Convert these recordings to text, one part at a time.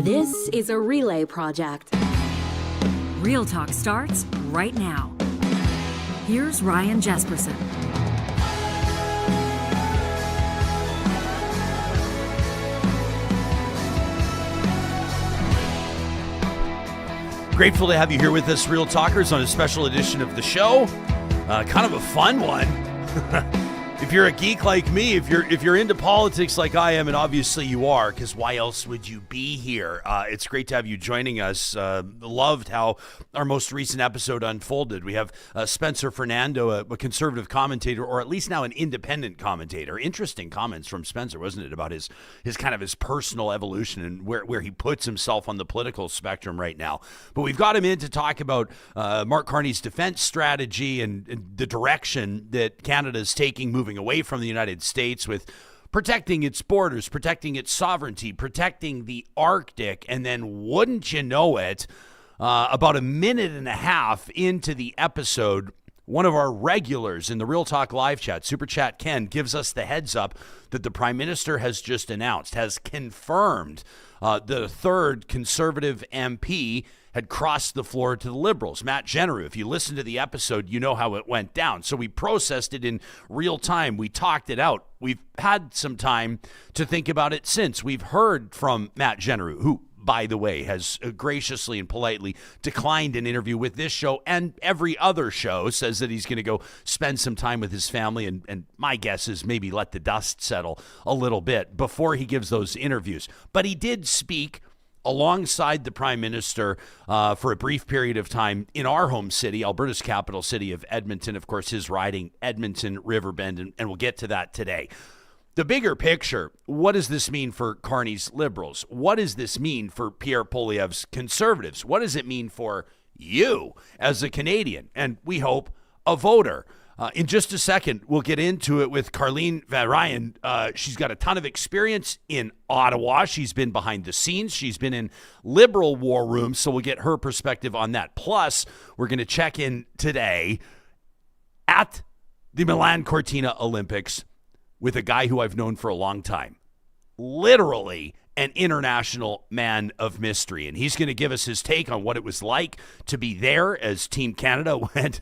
This is a relay project. Real Talk starts right now. Here's Ryan Jesperson. Grateful to have you here with us, Real Talkers, on a special edition of the show. Kind of a fun one. If you're a geek like me, if you're into politics like I am, and obviously you are, because why else would you be here? It's great to have you joining us. Loved how our most recent episode unfolded. We have Spencer Fernando, a conservative commentator, or at least now an independent commentator. Interesting comments from Spencer, wasn't it, about his kind of his personal evolution and where he puts himself on the political spectrum right now. But we've got him in to talk about Mark Carney's defense strategy and the direction that Canada is taking moving away from the United States with protecting its borders, protecting its sovereignty, protecting the Arctic. And then wouldn't you know it, about a minute and a half into the episode, one of our regulars in the Real Talk live chat, Super Chat Ken, gives us the heads up that the Prime Minister has just announced, has confirmed the third Conservative MP had crossed the floor to the Liberals. Matt Jeneroux, if you listen to the episode, you know how it went down. So we processed it in real time. We talked it out. We've had some time to think about it since. We've heard from Matt Jeneroux, who, by the way, has graciously and politely declined an interview with this show and every other show, says that he's going to go spend some time with his family, and my guess is maybe let the dust settle a little bit before he gives those interviews. But he did speak alongside the Prime Minister for a brief period of time in our home city, Alberta's capital city of Edmonton. Of course, his riding, Edmonton Riverbend, and we'll get to that today. The bigger picture, what does this mean for Carney's Liberals? What does this mean for Pierre Poilievre's Conservatives? What does it mean for you as a Canadian and, we hope, a voter? In just a second, we'll get into it with Carlene Variyan. She's got a ton of experience in Ottawa. She's been behind the scenes. She's been in Liberal war rooms, so we'll get her perspective on that. Plus, we're going to check in today at the Milano Cortina Olympics with a guy who I've known for a long time. Literally an international man of mystery. And he's going to give us his take on what it was like to be there as Team Canada went,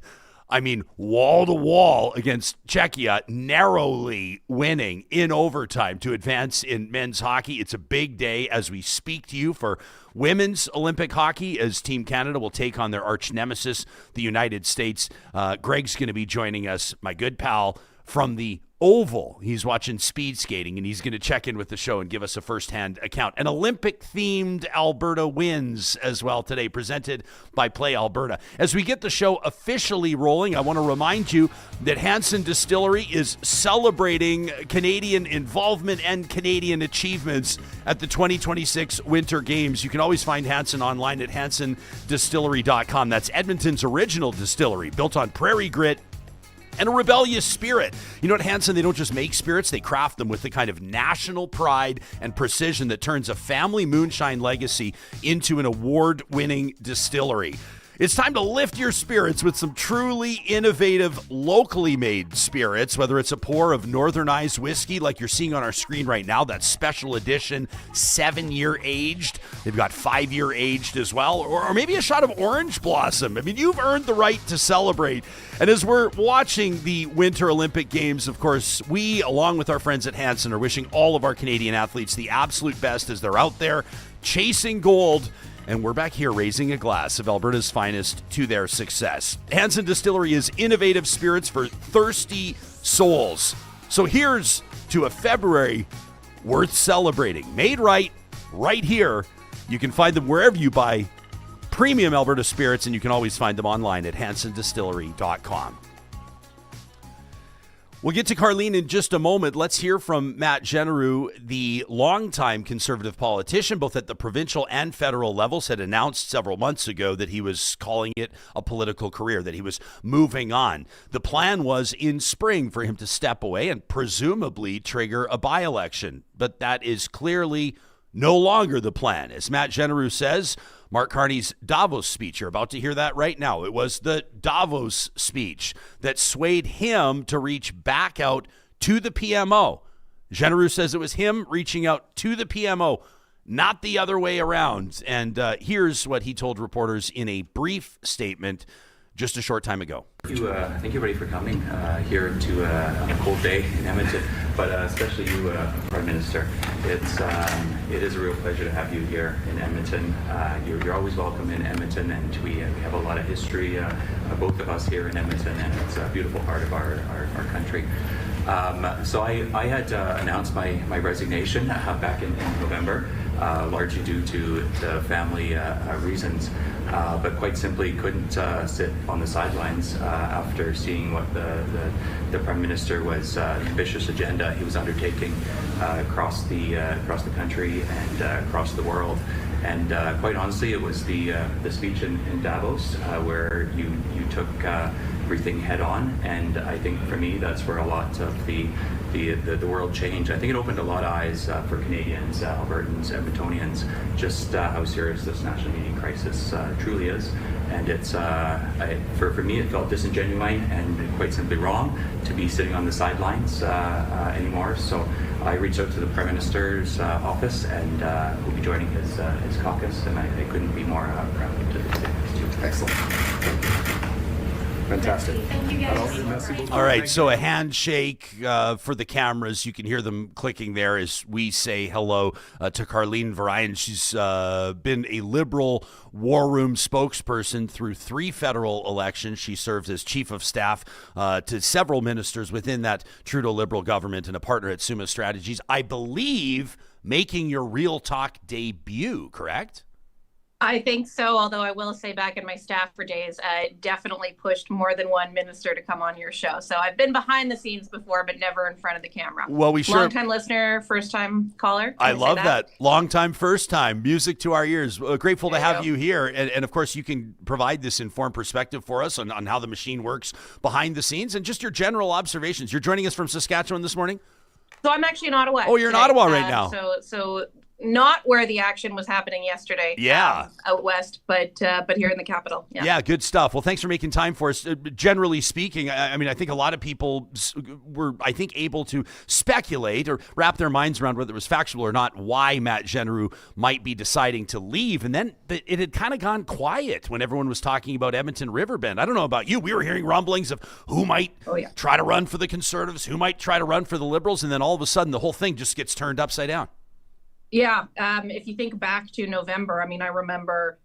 wall to wall against Czechia, narrowly winning in overtime to advance in men's hockey. It's a big day as we speak to you for women's Olympic hockey, as Team Canada will take on their arch nemesis, the United States. Greg's going to be joining us, my good pal, from the Oval. He's watching speed skating, and he's going to check in with the show and give us a firsthand account. An Olympic-themed Alberta Wins as well today, presented by Play Alberta. As we get the show officially rolling, I want to remind you that Hansen Distillery is celebrating Canadian involvement and Canadian achievements at the 2026 Winter Games. You can always find Hansen online at hansendistillery.com. That's Edmonton's original distillery, built on prairie grit and a rebellious spirit. You know, at Hansen, they don't just make spirits, they craft them with the kind of national pride and precision that turns a family moonshine legacy into an award-winning distillery. It's time to lift your spirits with some truly innovative, locally made spirits, whether it's a pour of Northern Eyes whiskey like you're seeing on our screen right now, that special edition 7-year aged. They've got 5-year aged as well, or maybe a shot of Orange Blossom. You've earned the right to celebrate. And as we're watching the Winter Olympic Games, of course, we, along with our friends at Hansen, are wishing all of our Canadian athletes the absolute best as they're out there chasing gold. And we're back here raising a glass of Alberta's finest to their success. Hansen Distillery is innovative spirits for thirsty souls. So here's to a February worth celebrating. Made right here. You can find them wherever you buy premium Alberta spirits, and you can always find them online at hansendistillery.com. We'll get to Carlene in just a moment. Let's hear from Matt Jeneroux, the longtime Conservative politician, both at the provincial and federal levels, had announced several months ago that he was calling it a political career, that he was moving on. The plan was in spring for him to step away and presumably trigger a by-election. But that is clearly no longer the plan. As Matt Jeneroux says, Mark Carney's Davos speech, you're about to hear that right now. It was the Davos speech that swayed him to reach back out to the PMO. Jeneroux says it was him reaching out to the PMO, not the other way around. And here's what he told reporters in a brief statement just a short time ago. Thank you everybody for coming here to on a cold day in Edmonton, but especially you, Prime Minister. It is a real pleasure to have you here in Edmonton. You're always welcome in Edmonton, and we have a lot of history, both of us here in Edmonton, and it's a beautiful part of our country. So I had announced my resignation back in November, largely due to family reasons, but quite simply couldn't sit on the sidelines after seeing what the Prime Minister was, the ambitious agenda he was undertaking across the country and across the world. And quite honestly, it was the speech in Davos where you took everything head on, and I think for me that's where a lot of the world changed. I think it opened a lot of eyes for Canadians, Albertans, Edmontonians, just how serious this national media crisis truly is. And it's for me, it felt disingenuine and quite simply wrong to be sitting on the sidelines anymore. So I reached out to the Prime Minister's office, and we'll be joining his caucus, and I couldn't be more proud to say this to you. Excellent. Fantastic. Thank you guys. All right, so a handshake for the cameras. You can hear them clicking there as we say hello to Carlene Variyan. She's been a Liberal War Room spokesperson through 3 federal elections. She served as chief of staff to several ministers within that Trudeau Liberal government and a partner at Summa Strategies. I believe making your Real Talk debut, correct? I think so, although I will say back in my staffer days, I definitely pushed more than one minister to come on your show. So I've been behind the scenes before, but never in front of the camera. Well, we sure. Long-time listener, first-time caller. I love that. Long-time, first-time. Music to our ears. Grateful to have you here. And, of course, you can provide this informed perspective for us on how the machine works behind the scenes and just your general observations. You're joining us from Saskatchewan this morning? So I'm actually in Ottawa. Oh, you're in Ottawa right now. So not where the action was happening yesterday. Yeah. Out west, but here in the capital. Yeah, good stuff. Well, thanks for making time for us. Generally speaking, I mean, I think a lot of people were, able to speculate or wrap their minds around whether it was factual or not why Matt Jeneroux might be deciding to leave. And then it had kind of gone quiet when everyone was talking about Edmonton Riverbend. I don't know about you. We were hearing rumblings of who might try to run for the Conservatives, who might try to run for the Liberals, and then all of a sudden the whole thing just gets turned upside down. Yeah. If you think back to November, I mean, I remember,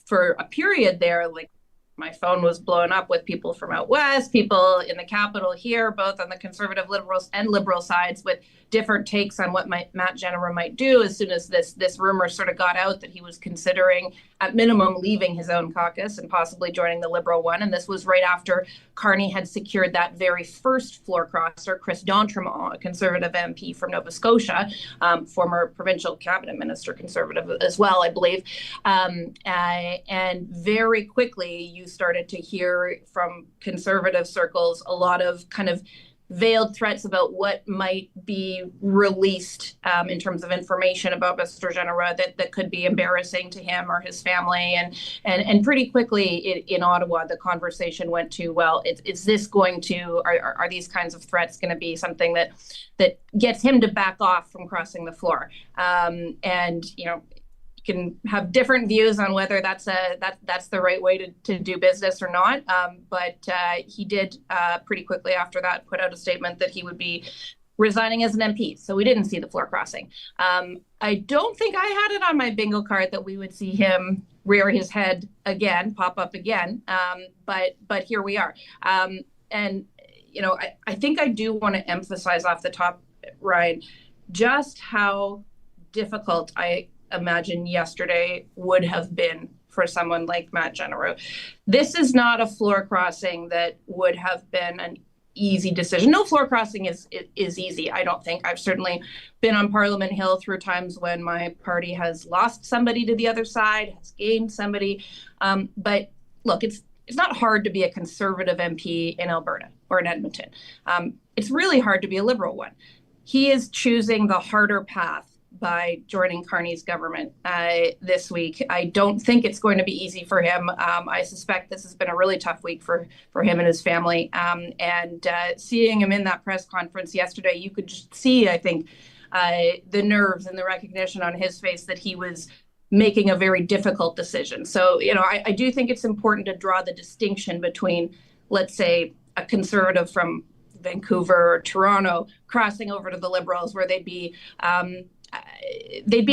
for a period there, like my phone was blowing up with people from out west, people in the capital here, both on the Conservative Liberals and Liberal sides with different takes on what Matt Jeneroux might do as soon as this rumor sort of got out that he was considering at minimum leaving his own caucus and possibly joining the Liberal one. And this was right after Carney had secured that very first floor crosser, Chris D'Entremont, a Conservative MP from Nova Scotia, former provincial cabinet minister, Conservative as well, I believe. And very quickly, you started to hear from Conservative circles a lot of kind of veiled threats about what might be released in terms of information about Mr. Jeneroux that could be embarrassing to him or his family. And pretty quickly in Ottawa, the conversation went to, well, is this going to, are these kinds of threats going to be something that gets him to back off from crossing the floor? Can have different views on whether that's the right way to do business or not. But he did pretty quickly after that put out a statement that he would be resigning as an MP. So we didn't see the floor crossing. I don't think I had it on my bingo card that we would see him rear his head again, pop up again. But here we are. I think I do want to emphasize off the top, Ryan, just how difficult I imagine yesterday would have been for someone like Matt Jeneroux. This is not a floor crossing that would have been an easy decision. No floor crossing is easy, I don't think. I've certainly been on Parliament Hill through times when my party has lost somebody to the other side, has gained somebody. But look, it's not hard to be a Conservative MP in Alberta or in Edmonton. It's really hard to be a Liberal one. He is choosing the harder path by joining Carney's government this week. I don't think it's going to be easy for him. I suspect this has been a really tough week for him and his family. And seeing him in that press conference yesterday, you could just see, I think, the nerves and the recognition on his face that he was making a very difficult decision. So, I do think it's important to draw the distinction between, let's say, a conservative from Vancouver or Toronto crossing over to the Liberals, where they'd be in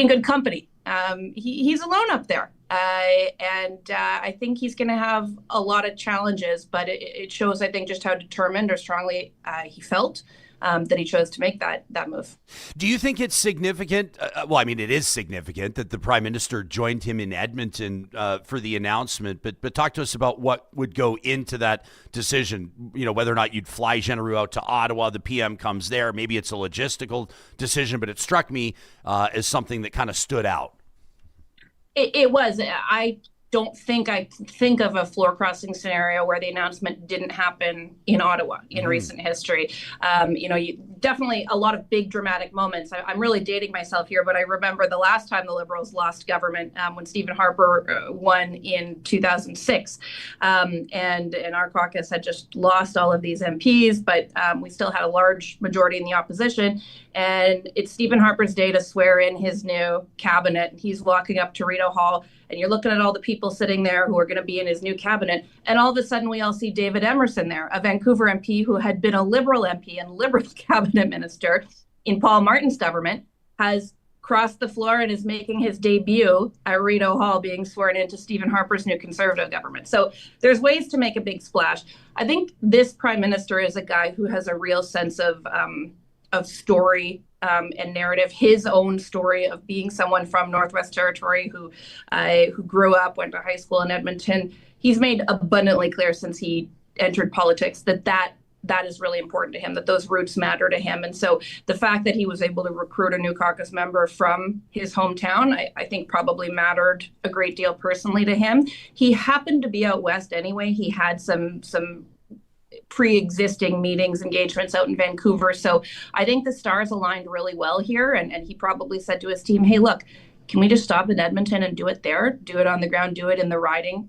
good company. He's alone up there. And I think he's going to have a lot of challenges, but it shows, I think, just how determined or strongly he felt that he chose to make that move. Do you think it's significant? It is significant that the Prime Minister joined him in Edmonton for the announcement, but talk to us about what would go into that decision, whether or not you'd fly Jeneroux out to Ottawa, the PM comes there. Maybe it's a logistical decision, but it struck me as something that kind of stood out. It was. I don't think I think of a floor crossing scenario where the announcement didn't happen in Ottawa in recent history. Definitely a lot of big dramatic moments. I'm really dating myself here, but I remember the last time the Liberals lost government when Stephen Harper won in 2006. And our caucus had just lost all of these MPs, but we still had a large majority in the opposition. And it's Stephen Harper's day to swear in his new cabinet. He's walking up to Rideau Hall, and you're looking at all the people sitting there who are going to be in his new cabinet. And all of a sudden, we all see David Emerson there, a Vancouver MP who had been a Liberal MP and Liberal cabinet minister in Paul Martin's government, has crossed the floor and is making his debut at Rideau Hall, being sworn into Stephen Harper's new Conservative government. So there's ways to make a big splash. I think this Prime Minister is a guy who has a real sense of story and narrative, his own story of being someone from Northwest Territory who grew up, went to high school in Edmonton. He's made abundantly clear since he entered politics that is really important to him, that those roots matter to him. And so the fact that he was able to recruit a new caucus member from his hometown, I think probably mattered a great deal personally to him. He happened to be out west anyway. He had some pre-existing meetings, engagements out in Vancouver. So I think the stars aligned really well here. And he probably said to his team, hey, look, can we just stop in Edmonton and do it there, do it on the ground, do it in the riding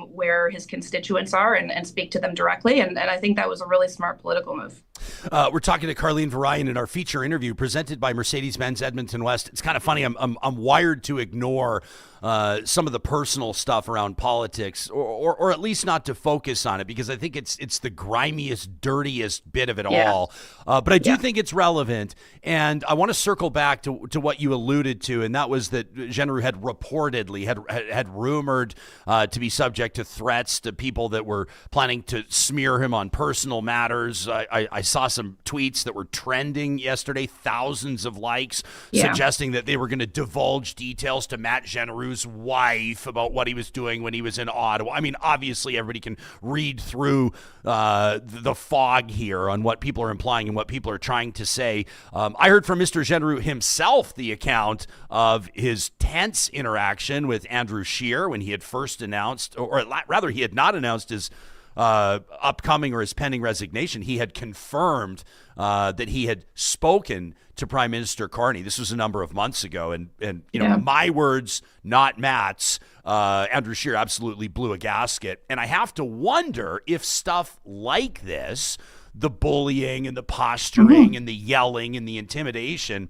where his constituents are and speak to them directly. And I think that was a really smart political move. We're talking to Carlene Variyan in our feature interview presented by Mercedes-Benz Edmonton West. It's kind of funny. I'm wired to ignore some of the personal stuff around politics, or at least not to focus on it, because I think it's the grimiest, dirtiest bit of it all. But I do think it's relevant, and I want to circle back to what you alluded to, and that was that Jeneroux had reportedly had rumored to be subject to threats to people that were planning to smear him on personal matters. I saw some tweets that were trending yesterday, thousands of likes, suggesting that they were going to divulge details to Matt Jeneroux's wife about what he was doing when he was in Ottawa. I mean, obviously, everybody can read through the fog here on what people are implying and what people are trying to say. I heard from Mr. Jeneroux himself the account of his tense interaction with Andrew Scheer when he had first announced, or rather, he had not announced his upcoming or his pending resignation. He had confirmed that he had spoken to Prime Minister Carney. This was a number of months ago, and my words, not Matt's. Andrew Scheer absolutely blew a gasket, and I have to wonder if stuff like this, the bullying and the posturing and the yelling and the intimidation,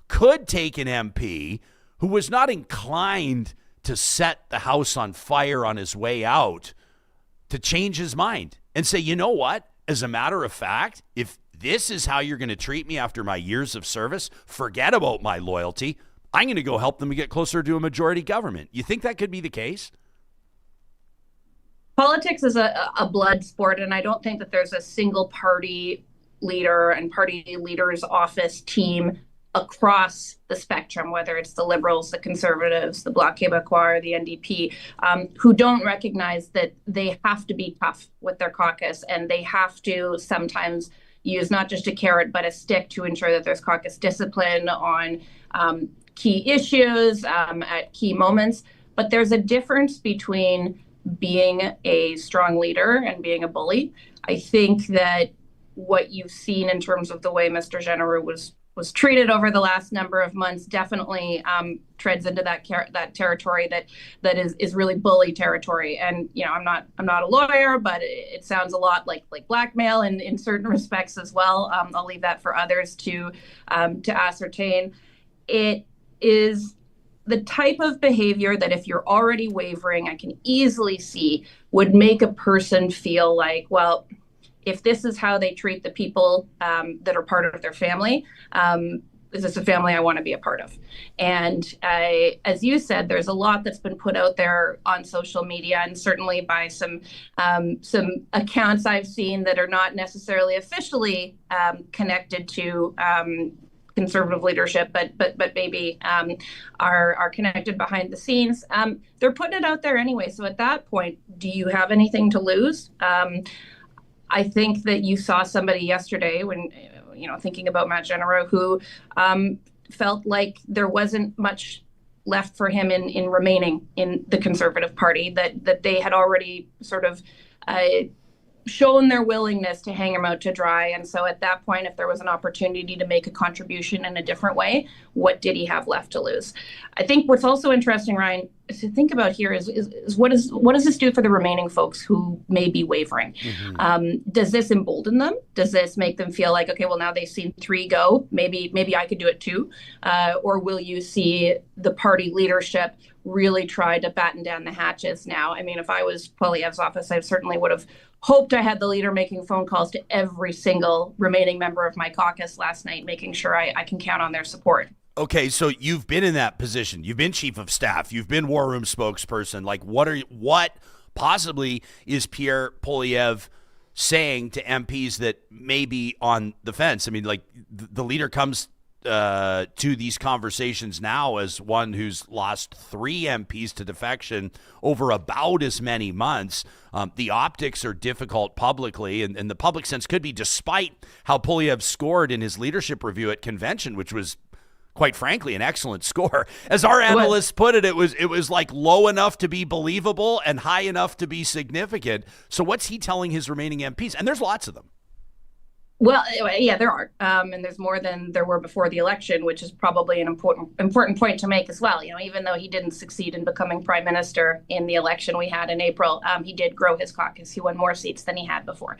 could take an MP who was not inclined to set the house on fire on his way out to change his mind and say, you know what, as a matter of fact, if this is how you're going to treat me after my years of service, forget about my loyalty. I'm going to go help them get closer to a majority government. You think that could be the case? Politics is a blood sport, and I don't think that there's a single party leader and party leader's office team across the spectrum, whether it's the Liberals, the Conservatives, the Bloc Québécois, or the NDP, who don't recognize that they have to be tough with their caucus, and they have to sometimes use not just a carrot but a stick to ensure that there's caucus discipline on key issues at key moments. But there's a difference between being a strong leader and being a bully. I think that what you've seen in terms of the way Mr. Jeneroux was was treated over the last number of months definitely treads into that territory that is really bully territory. And I'm not a lawyer, but it sounds a lot like blackmail in certain respects as well. I'll leave that for others to ascertain. It is the type of behavior that if you're already wavering, I can easily see would make a person feel like, well, if this is how they treat the people that are part of their family, is this a family I want to be a part of? And as you said, there's a lot that's been put out there on social media, and certainly by some accounts I've seen that are not necessarily officially connected to conservative leadership, but maybe are connected behind the scenes. They're putting it out there anyway. So at that point, do you have anything to lose? I think that you saw somebody yesterday when, thinking about Matt Jeneroux, who felt like there wasn't much left for him in remaining in the Conservative Party, that they had already sort of shown their willingness to hang him out to dry. And so at that point, if there was an opportunity to make a contribution in a different way, what did he have left to lose? I think what's also interesting, Ryan, to think about here is what does this do for the remaining folks who may be wavering? Mm-hmm. Does this embolden them? Does this make them feel like, okay, well, now they've seen 3 go, maybe I could do it too? Or will you see the party leadership really try to batten down the hatches now? I mean, if I was Poilievre's office, I certainly would have hoped I had the leader making phone calls to every single remaining member of my caucus last night, making sure I can count on their support. Okay, so you've been in that position. You've been chief of staff. You've been war room spokesperson. Like, what possibly is Pierre Poilievre saying to MPs that may be on the fence? I mean, like, the leader comes to these conversations now as one who's lost 3 MPs to defection over about as many months. The optics are difficult publicly, and the public sense could be, despite how Poilievre scored in his leadership review at convention, which was, quite frankly, an excellent score. As our analysts put it, it was like low enough to be believable and high enough to be significant. So what's he telling his remaining MPs? And there's lots of them. Well, yeah, there are. And there's more than there were before the election, which is probably an important point to make as well. Even though he didn't succeed in becoming prime minister in the election we had in April, he did grow his caucus. He won more seats than he had before.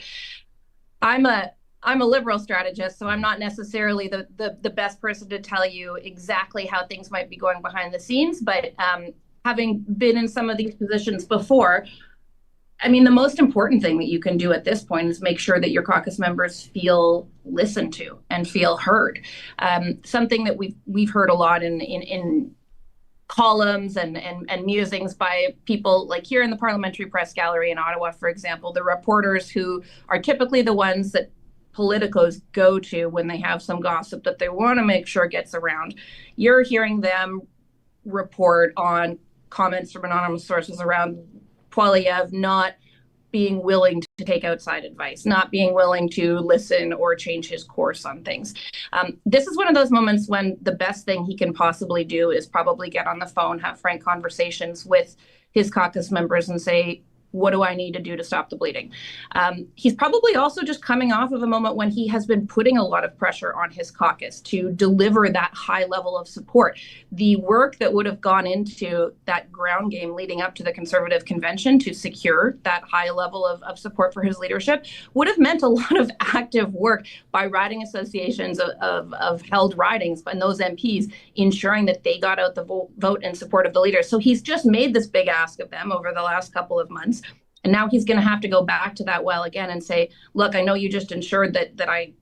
I'm a liberal strategist, so I'm not necessarily the best person to tell you exactly how things might be going behind the scenes. But having been in some of these positions before, I mean, the most important thing that you can do at this point is make sure that your caucus members feel listened to and feel heard. Something that we've heard a lot in columns and musings by people like here in the Parliamentary Press Gallery in Ottawa, for example, the reporters who are typically the ones that politicos go to when they have some gossip that they want to make sure gets around. You're hearing them report on comments from anonymous sources around Poilievre not being willing to take outside advice, not being willing to listen or change his course on things. This is one of those moments when the best thing he can possibly do is probably get on the phone, have frank conversations with his caucus members and say, what do I need to do to stop the bleeding? He's probably also just coming off of a moment when he has been putting a lot of pressure on his caucus to deliver that high level of support. The work that would have gone into that ground game leading up to the Conservative Convention to secure that high level of support for his leadership would have meant a lot of active work by riding associations of held ridings and those MPs ensuring that they got out the vote in support of the leader. So he's just made this big ask of them over the last couple of months. And now he's going to have to go back to that well again and say, look, I know you just ensured that I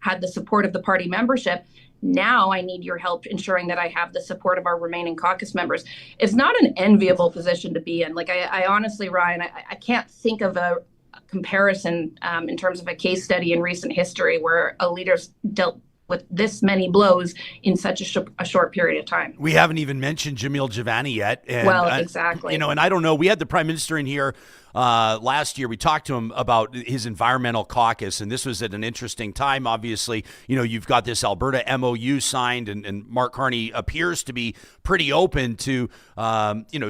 had the support of the party membership. Now I need your help ensuring that I have the support of our remaining caucus members. It's not an enviable position to be in. Like, I honestly, Ryan, I can't think of a comparison in terms of a case study in recent history where a leader's dealt with this many blows in such a short period of time. We haven't even mentioned Jamil Javani yet. And, well, exactly. And I don't know. We had the prime minister in here last year. We talked to him about his environmental caucus, and this was at an interesting time. Obviously, you've got this Alberta MOU signed, and Mark Carney appears to be pretty open to,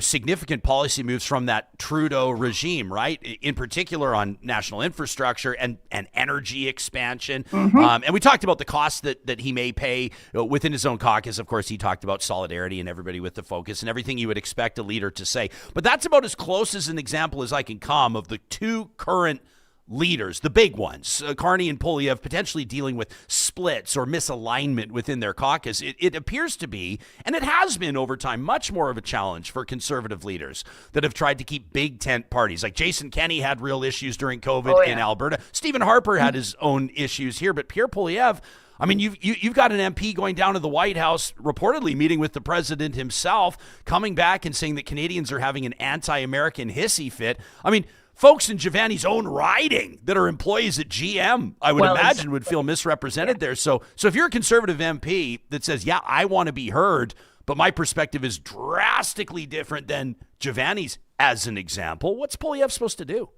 significant policy moves from that Trudeau regime, right? In particular on national infrastructure and energy expansion. And we talked about the costs that he may pay within his own caucus. Of course, he talked about solidarity and everybody with the focus and everything you would expect a leader to say. But that's about as close as an example as I can come of the two current leaders, the big ones, Carney and Poilievre, potentially dealing with splits or misalignment within their caucus. It appears to be, and it has been over time, much more of a challenge for conservative leaders that have tried to keep big tent parties. Like Jason Kenney had real issues during COVID in Alberta. Stephen Harper had his own issues here, but Pierre Poilievre, I mean, you've got an MP going down to the White House, reportedly meeting with the president himself, coming back and saying that Canadians are having an anti-American hissy fit. I mean, folks in Giovanni's own riding that are employees at GM, I would imagine, would feel misrepresented there. So if you're a conservative MP that says, yeah, I want to be heard, but my perspective is drastically different than Giovanni's, as an example, what's Poilievre supposed to do?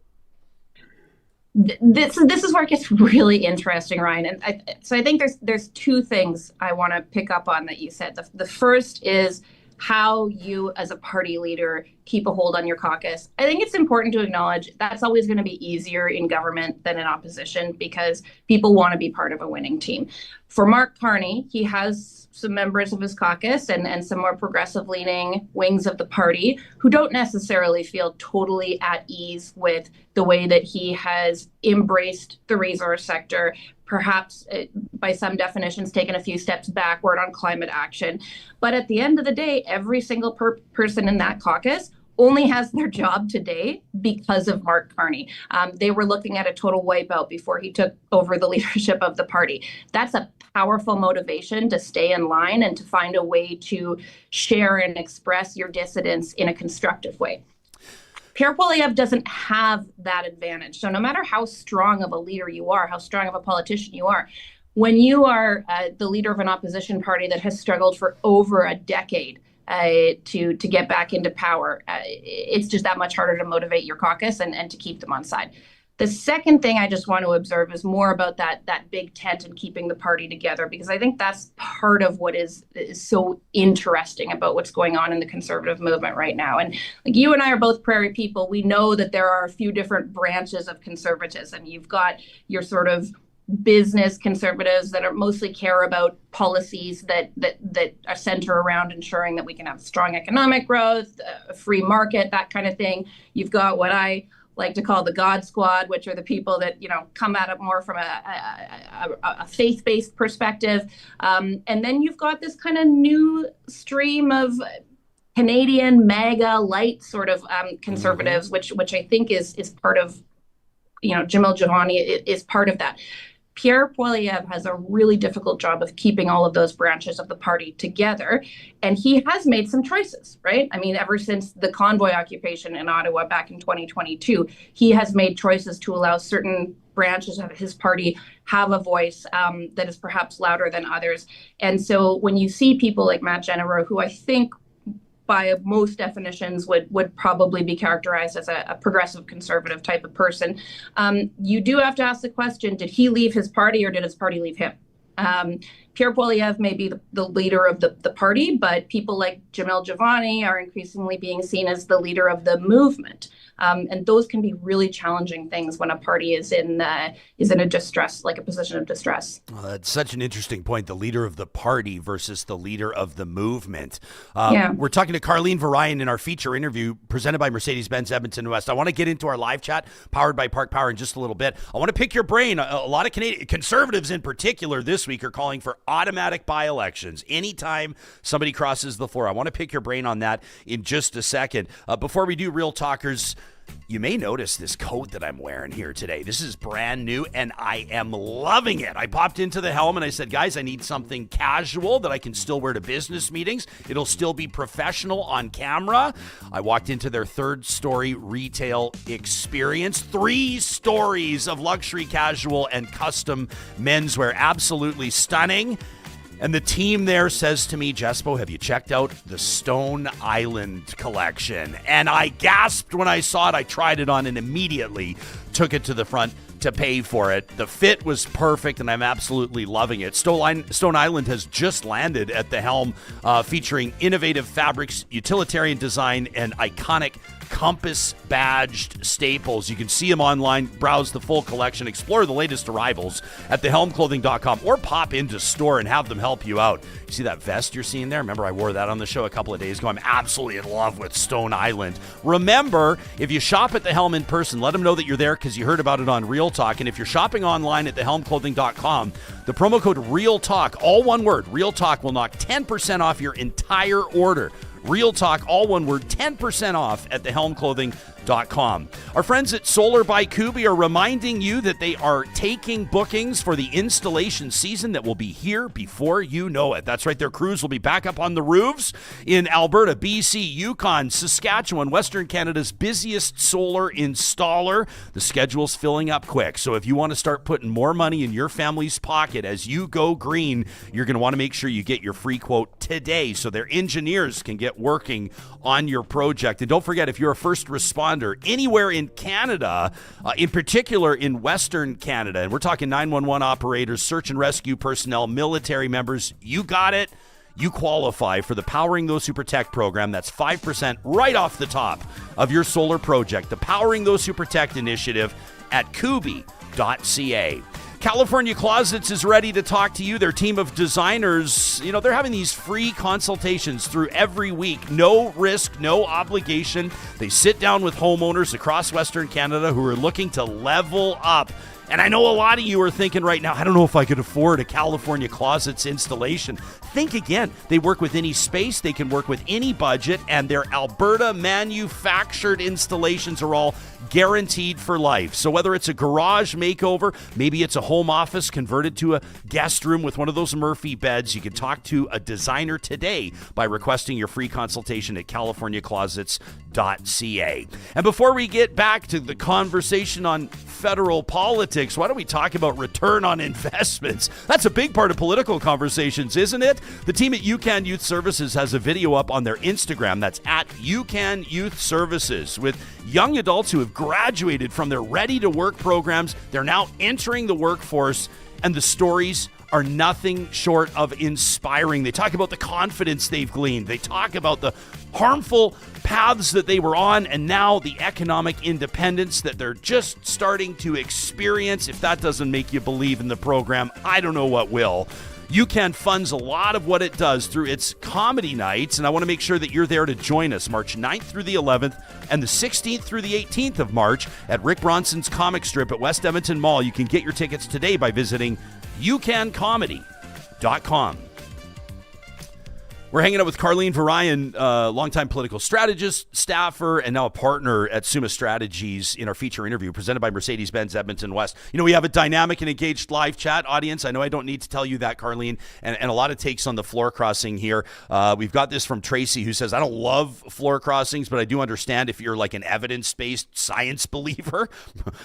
This is where it gets really interesting, Ryan. And I think there's two things I want to pick up on that you said. The first is how you, as a party leader, keep a hold on your caucus. I think it's important to acknowledge that's always going to be easier in government than in opposition because people want to be part of a winning team. For Mark Carney, he has some members of his caucus and some more progressive-leaning wings of the party who don't necessarily feel totally at ease with the way that he has embraced the resource sector, perhaps by some definitions taken a few steps backward on climate action. But at the end of the day, every single person in that caucus only has their job today because of Mark Carney. They were looking at a total wipeout before he took over the leadership of the party. That's a powerful motivation to stay in line and to find a way to share and express your dissidence in a constructive way. Pierre Poilievre doesn't have that advantage. So no matter how strong of a leader you are, how strong of a politician you are, when you are the leader of an opposition party that has struggled for over a decade to get back into power, it's just that much harder to motivate your caucus and to keep them on side. The second thing I just want to observe is more about that big tent and keeping the party together, because I think that's part of what is so interesting about what's going on in the conservative movement right now. And like you and I are both prairie people, we know that there are a few different branches of conservatism. You've got your sort of business conservatives that are mostly care about policies that are center around ensuring that we can have strong economic growth, a free market, that kind of thing. You've got what I like to call the God Squad, which are the people that, come at it more from a faith-based perspective. And then you've got this kind of new stream of Canadian MAGA light sort of conservatives, which I think is part of, Jespo and Johnny is part of that. Pierre Poilievre has a really difficult job of keeping all of those branches of the party together. And he has made some choices, right? I mean, ever since the convoy occupation in Ottawa back in 2022, he has made choices to allow certain branches of his party have a voice that is perhaps louder than others. And so when you see people like Matt Jeneroux, who I think by most definitions would probably be characterized as a progressive conservative type of person, you do have to ask the question, did he leave his party or did his party leave him? Pierre Poilievre may be the leader of the party, but people like Jespo and Johnny are increasingly being seen as the leader of the movement. And those can be really challenging things when a party is in a distress, like a position of distress. Well, that's such an interesting point, the leader of the party versus the leader of the movement. We're talking to Carlene Variyan in our feature interview presented by Mercedes-Benz Edmonton West. I want to get into our live chat powered by Park Power in just a little bit. I want to pick your brain. A lot of Canadian conservatives in particular this week are calling for automatic by-elections anytime somebody crosses the floor. I want to pick your brain on that in just a second. Before we do, Real Talkers, you may notice this coat that I'm wearing here today. This is brand new, and I am loving it. I popped into the Helm, and I said, guys, I need something casual that I can still wear to business meetings. It'll still be professional on camera. I walked into their third-story retail experience. 3 stories of luxury casual and custom menswear. Absolutely stunning. And the team there says to me, Jespo, have you checked out the Stone Island collection? And I gasped when I saw it. I tried it on and immediately took it to the front to pay for it. The fit was perfect, and I'm absolutely loving it. Stone Island has just landed at the helm, featuring innovative fabrics, utilitarian design, and iconic compass-badged staples. You can see them online, browse the full collection, explore the latest arrivals at thehelmclothing.com, or pop into store and have them help you out. You see that vest you're seeing there? Remember, I wore that on the show a couple of days ago. I'm absolutely in love with Stone Island. Remember, if you shop at The Helm in person, let them know that you're there because you heard about it on Real Talk. And if you're shopping online at thehelmclothing.com, the promo code REALTALK, all one word, Real Talk, will knock 10% off your entire order. Real Talk, all one word, 10% off at thehelmclothing.com. Our friends at Solar by Kuby are reminding you that they are taking bookings for the installation season that will be here before you know it. That's right, their crews will be back up on the roofs in Alberta, BC, Yukon, Saskatchewan, Western Canada's busiest solar installer. The schedule's filling up quick, so if you want to start putting more money in your family's pocket as you go green, you're going to want to make sure you get your free quote today so their engineers can get working on your project. And don't forget, if you're a first responder anywhere in Canada, in particular in Western Canada, and we're talking 911 operators, search and rescue personnel, military members, you got it. You qualify for the Powering Those Who Protect program. That's 5% right off the top of your solar project. The Powering Those Who Protect initiative at kuby.ca. California Closets is ready to talk to you. Their team of designers, they're having these free consultations through every week. No risk, no obligation. They sit down with homeowners across Western Canada who are looking to level up. And I know a lot of you are thinking right now, I don't know if I could afford a California Closets installation. Think again. They work with any space. They can work with any budget. And their Alberta manufactured installations are all guaranteed for life. So whether it's a garage makeover, maybe it's a home office converted to a guest room with one of those Murphy beds, you can talk to a designer today by requesting your free consultation at californiaclosets.ca. And before we get back to the conversation on federal politics, why don't we talk about return on investments? That's a big part of political conversations, isn't it? The team at UCAN Youth Services has a video up on their Instagram. That's at UCAN Youth Services with young adults who have graduated from their ready-to-work programs. They're now entering the workforce, and the stories are nothing short of inspiring. They talk about the confidence they've gleaned. They talk about the harmful paths that they were on, and now the economic independence that they're just starting to experience. If that doesn't make you believe in the program, I don't know what will. UCAN funds a lot of what it does through its comedy nights, and I want to make sure that you're there to join us March 9th through the 11th and the 16th through the 18th of March at Rick Bronson's Comic Strip at West Edmonton Mall. You can get your tickets today by visiting ucancomedy.com. We're hanging out with Carlene Variyan, longtime political strategist, staffer, and now a partner at Summa Strategies in our feature interview presented by Mercedes-Benz Edmonton West. We have a dynamic and engaged live chat audience. I know I don't need to tell you that, Carlene, and a lot of takes on the floor crossing here. We've got this from Tracy, who says, I don't love floor crossings, but I do understand if you're like an evidence-based science believer,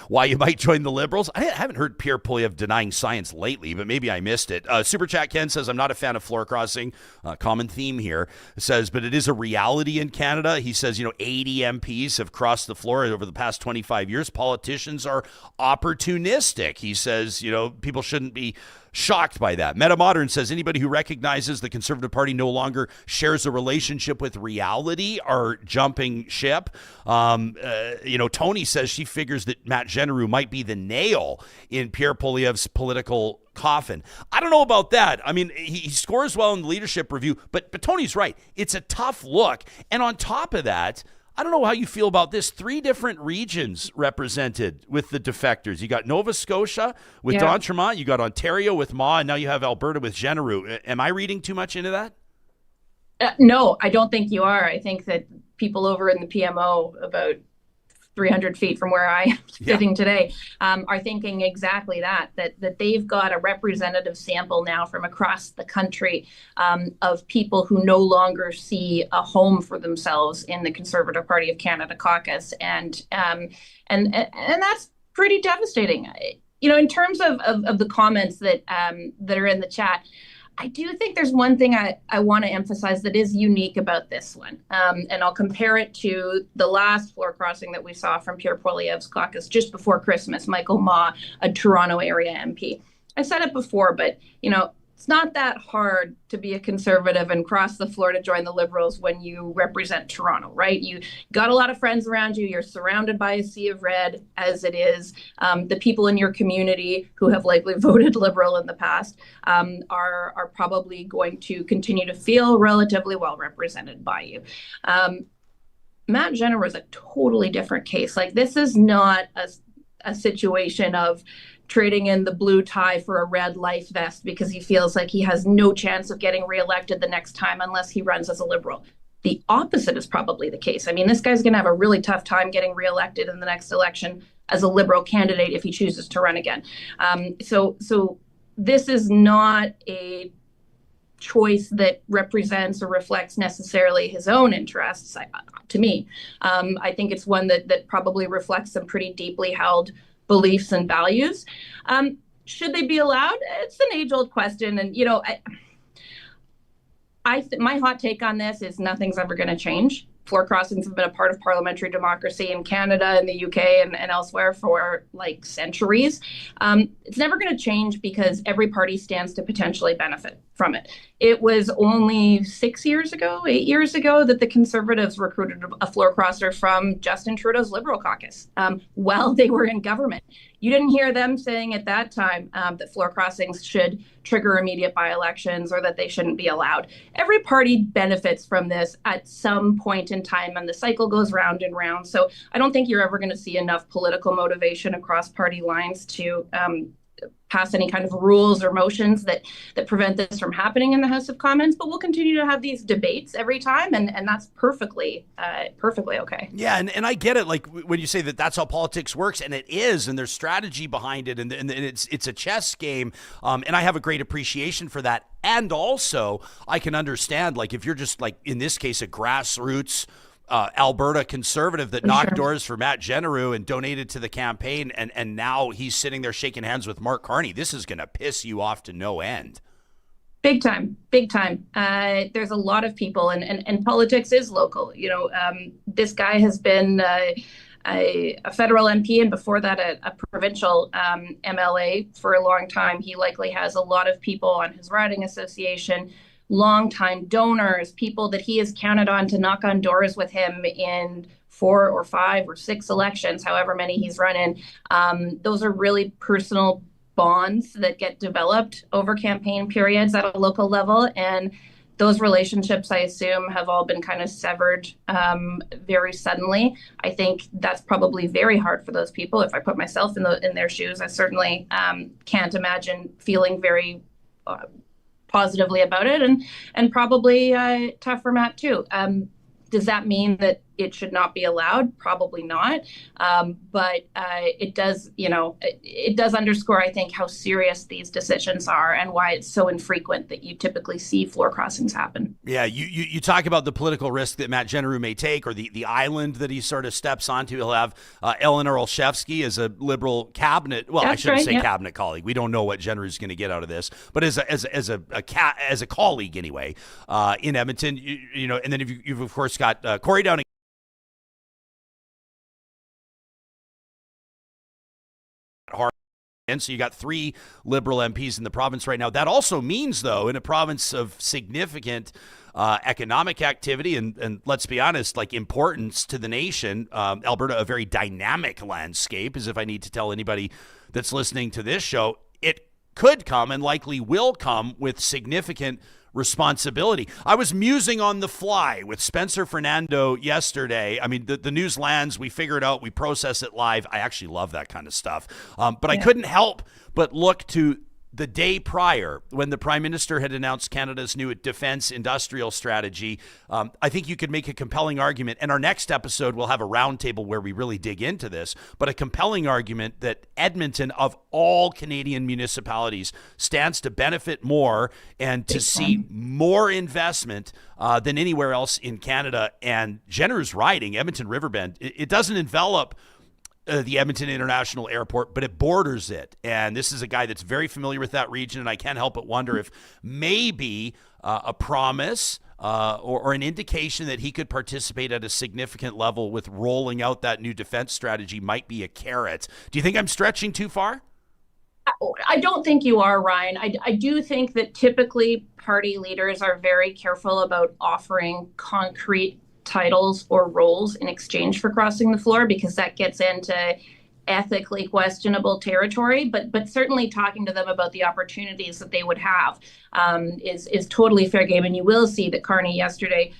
why you might join the Liberals. I haven't heard Pierre Poilievre denying science lately, but maybe I missed it. Super Chat Ken says, I'm not a fan of floor crossing. Common theme here. Says, but it is a reality in Canada. He says, 80 MPs have crossed the floor over the past 25 years. Politicians are opportunistic. He says, people shouldn't be shocked by that. MetaModern says, anybody who recognizes the Conservative Party no longer shares a relationship with reality are jumping ship. Tony says she figures that Matt Jeneroux might be the nail in Pierre Poilievre's political coffin. I don't know about that. I mean, he scores well in the leadership review, but Tony's right. It's a tough look. And on top of that, I don't know how you feel about this. 3 different regions represented with the defectors. You got Nova Scotia with D'Entremont, you got Ontario with Ma, and now you have Alberta with Jeneroux. Am I reading too much into that? No, I don't think you are. I think that people over in the PMO, about 300 feet from where I am sitting today, are thinking exactly that they've got a representative sample now from across the country of people who no longer see a home for themselves in the Conservative Party of Canada caucus. And that's pretty devastating. In terms of the comments that are in the chat, I do think there's one thing I want to emphasize that is unique about this one. And I'll compare it to the last floor crossing that we saw from Pierre Poilievre's caucus just before Christmas, Michael Ma, a Toronto area MP. I said it before, but, it's not that hard to be a conservative and cross the floor to join the Liberals when you represent Toronto, right? You got a lot of friends around you. You're surrounded by a sea of red as it is. The people in your community who have likely voted Liberal in the past are probably going to continue to feel relatively well represented by you. Matt Jeneroux is a totally different case. Like, this is not a situation of trading in the blue tie for a red life vest because he feels like he has no chance of getting reelected the next time unless he runs as a Liberal. The opposite is probably the case. I mean, this guy's going to have a really tough time getting reelected in the next election as a Liberal candidate if he chooses to run again. So this is not a choice that represents or reflects necessarily his own interests, to me. I think it's one that probably reflects some pretty deeply held beliefs and values. Should they be allowed? It's an age-old question. And, my hot take on this is nothing's ever going to change. Floor crossings have been a part of parliamentary democracy in Canada, in the UK, and elsewhere for like centuries. It's never going to change because every party stands to potentially benefit from it. It was only 8 years ago, that the Conservatives recruited a floor crosser from Justin Trudeau's Liberal caucus while they were in government. You didn't hear them saying at that time that floor crossings should trigger immediate by-elections or that they shouldn't be allowed. Every party benefits from this at some point in time, and the cycle goes round and round. So I don't think you're ever going to see enough political motivation across party lines to pass any kind of rules or motions that prevent this from happening in the House of Commons. But we'll continue to have these debates every time, and that's perfectly okay. Yeah, and I get it. Like when you say that that's how politics works, and it is, and there's strategy behind it, and it's a chess game, and I have a great appreciation for that. And also, I can understand, like, if you're just like in this case a grassroots Alberta conservative that knocked doors for Matt Jeneroux and donated to the campaign, and now he's sitting there shaking hands with Mark Carney. This is going to piss you off to no end. Big time. There's a lot of people, and politics is local. This guy has been a federal MP, and before that a provincial MLA for a long time. He likely has a lot of people on his riding association, longtime donors, people that he has counted on to knock on doors with him in 4 or 5 or 6 elections, however many he's run in. Those are really personal bonds that get developed over campaign periods at a local level. And those relationships, I assume, have all been kind of severed very suddenly. I think that's probably very hard for those people. If I put myself in their shoes, I certainly can't imagine feeling very positively about it, and probably tough for Matt too. Does that mean that it should not be allowed? Probably not. But it does, it does underscore, I think, how serious these decisions are and why it's so infrequent that you typically see floor crossings happen. Yeah, you talk about the political risk that Matt Jeneroux may take, or the island that he sort of steps onto. He'll have Eleanor Olszewski as a Liberal cabinet. Well, I shouldn't say cabinet colleague. We don't know what Jeneroux's going to get out of this, but as a colleague anyway, in Edmonton, and then you've of course got Corey Downing. And so you got 3 Liberal MPs in the province right now. That also means, though, in a province of significant economic activity and let's be honest, like importance to the nation, Alberta, a very dynamic landscape, as if I need to tell anybody that's listening to this show, it could come and likely will come with significant responsibility. I was musing on the fly with Spencer Fernando yesterday. I mean, the news lands, we figure it out, we process it live. I actually love that kind of stuff. But I couldn't help but look to the day prior when the Prime Minister had announced Canada's new defense industrial strategy. I think you could make a compelling argument, and our next episode will have a roundtable where we really dig into this, but a compelling argument that Edmonton, of all Canadian municipalities, stands to benefit more and to see more investment than anywhere else in Canada. And Jeneroux's riding, Edmonton Riverbend, it doesn't envelop the Edmonton International Airport, but it borders it. And this is a guy that's very familiar with that region, and I can't help but wonder if maybe a promise or an indication that he could participate at a significant level with rolling out that new defense strategy might be a carrot. Do you think I'm stretching too far? I don't think you are, Ryan. I do think that typically party leaders are very careful about offering concrete titles or roles in exchange for crossing the floor, because that gets into ethically questionable territory. But certainly talking to them about the opportunities that they would have is totally fair game. And you will see that Carney yesterday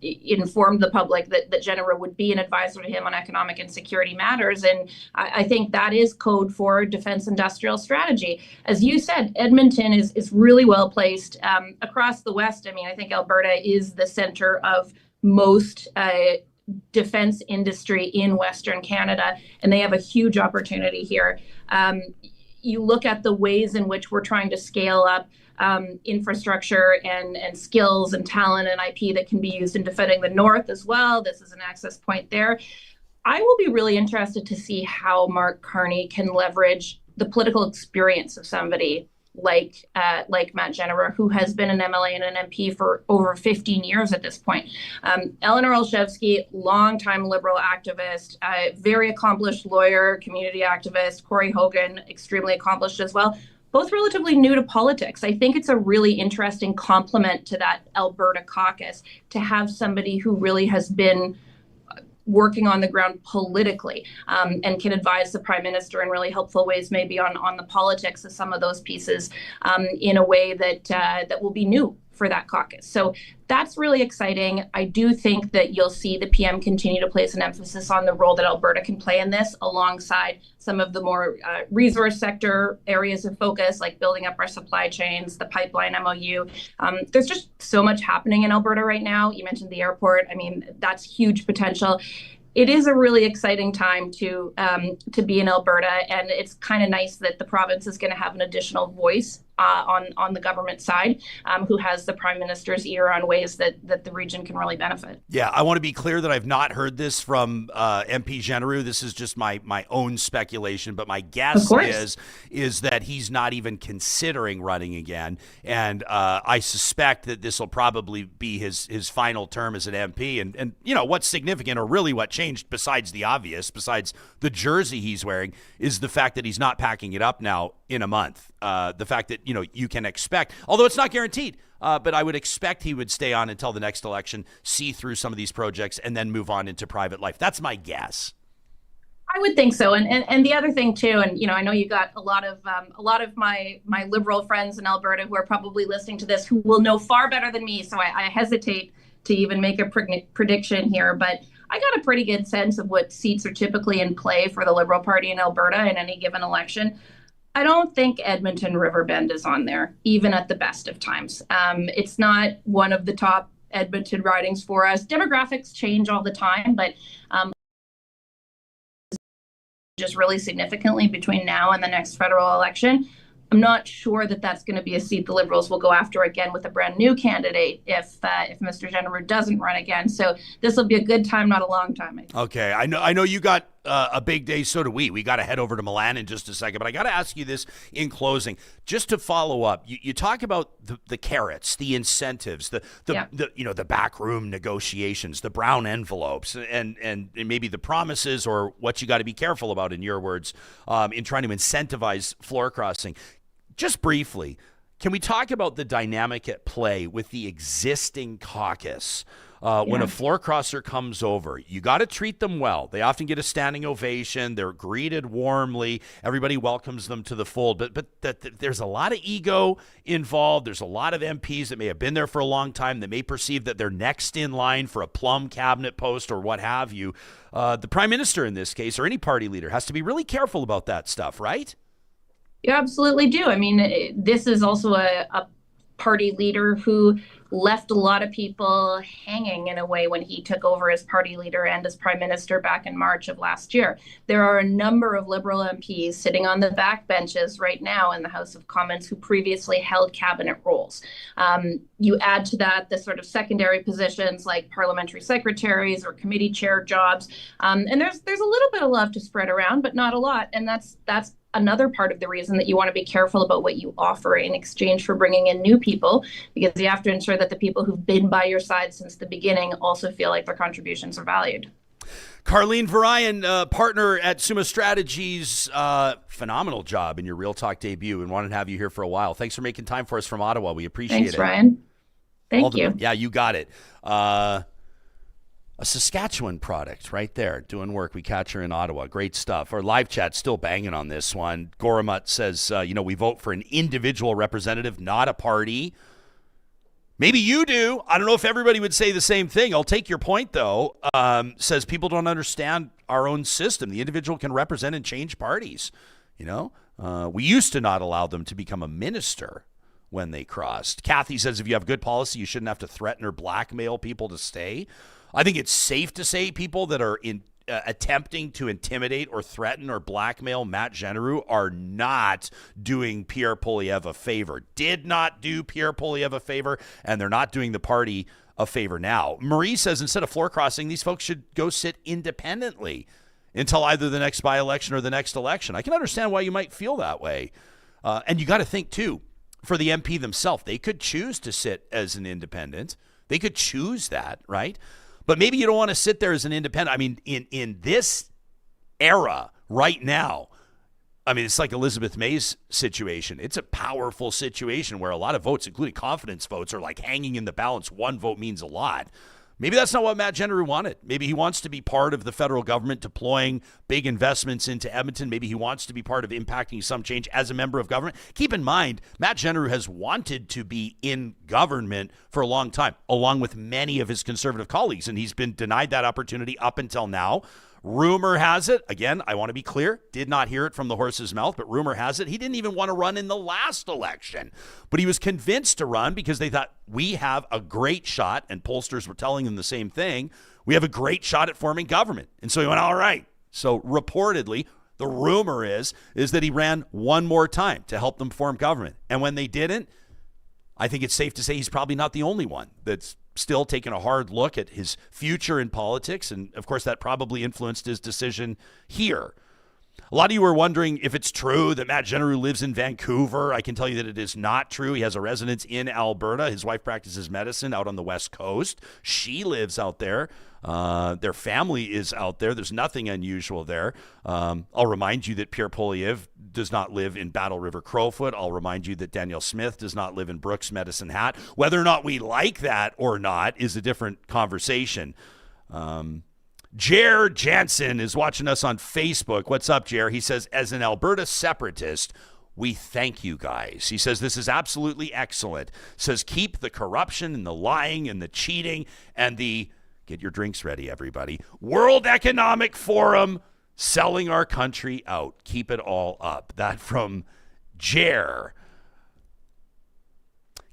informed the public that Jeneroux would be an advisor to him on economic and security matters. And I think that is code for defense industrial strategy. As you said, Edmonton is really well placed across the West. I mean, I think Alberta is the center of most defense industry in Western Canada, and they have a huge opportunity here. You look at the ways in which we're trying to scale up infrastructure and skills and talent and IP that can be used in defending the North as well. This is an access point there. I will be really interested to see how Mark Carney can leverage the political experience of somebody like Matt Jeneroux, who has been an MLA and an MP for over 15 years at this point. Eleanor Olszewski, longtime Liberal activist, very accomplished lawyer, community activist. Corey Hogan, extremely accomplished as well. Both relatively new to politics. I think it's a really interesting complement to that Alberta caucus to have somebody who really has been working on the ground politically and can advise the Prime Minister in really helpful ways, maybe on the politics of some of those pieces in a way that will be new for that caucus. So that's really exciting. I do think that you'll see the PM continue to place an emphasis on the role that Alberta can play in this, alongside some of the more resource sector areas of focus, like building up our supply chains, the pipeline MOU. There's just so much happening in Alberta right now. You mentioned the airport. I mean, that's huge potential. It is a really exciting time to be in Alberta, and it's kind of nice that the province is going to have an additional voice on the government side, who has the Prime Minister's ear on ways that the region can really benefit. Yeah, I want to be clear that I've not heard this from MP Jeneroux. This is just my own speculation, but my guess is that he's not even considering running again, and I suspect that this will probably be his final term as an MP. And you know what's significant, or really what changed, besides the obvious, besides the jersey he's wearing, is the fact that he's not packing it up now in a month. The fact that, you can expect, although it's not guaranteed, but I would expect he would stay on until the next election, see through some of these projects, and then move on into private life. That's my guess. I would think so. And the other thing too, and I know you got a lot of my Liberal friends in Alberta who are probably listening to this, who will know far better than me. So I hesitate to even make a prediction here, but I got a pretty good sense of what seats are typically in play for the Liberal Party in Alberta in any given election. I don't think Edmonton Riverbend is on there, even at the best of times. It's not one of the top Edmonton ridings for us. Demographics change all the time, but just really significantly between now and the next federal election. I'm not sure that that's going to be a seat the Liberals will go after again with a brand new candidate if Mr. Jeneroux doesn't run again. So this will be a good time, not a long time, I think. Okay, I know you got a big day, so do we. We got to head over to Milan in just a second, but I got to ask you this in closing, just to follow up. You talk about the carrots, the incentives, the backroom negotiations, the brown envelopes, and maybe the promises, or what you got to be careful about, in your words, in trying to incentivize floor crossing. Just briefly, can we talk about the dynamic at play with the existing caucus? When a floor crosser comes over, you got to treat them well. They often get a standing ovation. They're greeted warmly. Everybody welcomes them to the fold. But there's a lot of ego involved. There's a lot of MPs that may have been there for a long time that may perceive that they're next in line for a plum cabinet post or what have you. The Prime Minister in this case, or any party leader, has to be really careful about that stuff, right? You absolutely do. I mean, this is also a party leader who left a lot of people hanging in a way when he took over as party leader and as prime minister back in March of last year. There are a number of Liberal MPs sitting on the backbenches right now in the House of Commons who previously held cabinet roles. You add to that the sort of secondary positions like parliamentary secretaries or committee chair jobs. And there's a little bit of love to spread around, but not a lot. And that's another part of the reason that you want to be careful about what you offer in exchange for bringing in new people, because you have to ensure that the people who've been by your side since the beginning also feel like their contributions are valued. Carlene Variyan, partner at Summa Strategies, phenomenal job in your Real Talk debut, and wanted to have you here for a while. Thanks for making time for us from Ottawa. We appreciate it. Thanks, Ryan. Thank you. Yeah, you got it. A Saskatchewan product right there, doing work. We catch her in Ottawa. Great stuff. Our live chat still banging on this one. Goramut says, we vote for an individual representative, not a party. Maybe you do. I don't know if everybody would say the same thing. I'll take your point, though. Says people don't understand our own system. The individual can represent and change parties. We used to not allow them to become a minister when they crossed. Kathy says if you have good policy, you shouldn't have to threaten or blackmail people to stay. I think it's safe to say people that are attempting to intimidate or threaten or blackmail Matt Jeneroux are not doing Pierre Poilievre a favor. Did not do Pierre Poilievre a favor, and they're not doing the party a favor now. Marie says instead of floor crossing, these folks should go sit independently until either the next by-election or the next election. I can understand why you might feel that way. And you got to think, too, for the MP themselves, they could choose to sit as an independent. They could choose that, right? But maybe you don't want to sit there as an independent. I mean, in this era right now, it's like Elizabeth May's situation. It's a powerful situation where a lot of votes, including confidence votes, are like hanging in the balance. One vote means a lot. Maybe that's not what Matt Jeneroux wanted. Maybe he wants to be part of the federal government deploying big investments into Edmonton. Maybe he wants to be part of impacting some change as a member of government. Keep in mind, Matt Jeneroux has wanted to be in government for a long time, along with many of his conservative colleagues, and he's been denied that opportunity up until now. Rumor has it, again, I want to be clear, did not hear it from the horse's mouth, but rumor has it, he didn't even want to run in the last election. But he was convinced to run because they thought, we have a great shot, and pollsters were telling him the same thing, we have a great shot at forming government. And so he went, all right. So reportedly, the rumor is that he ran one more time to help them form government. And when they didn't, I think it's safe to say he's probably not the only one that's still taking a hard look at his future in politics. And, of course, that probably influenced his decision here. A lot of you are wondering if it's true that Matt Jeneroux lives in Vancouver. I can tell you that it is not true. He has a residence in Alberta. His wife practices medicine out on the West Coast. She lives out there. Their family is out there. There's nothing unusual there. I'll remind you that Pierre Poilievre does not live in Battle River Crowfoot. I'll remind you that Danielle Smith does not live in Brooks Medicine Hat. Whether or not we like that or not is a different conversation. Jer Jansen is watching us on Facebook. What's up, Jer? He says, as an Alberta separatist, we thank you guys. He says, this is absolutely excellent. Says, keep the corruption and the lying and the cheating and the, get your drinks ready, everybody, World Economic Forum selling our country out. Keep it all up. That from Jer.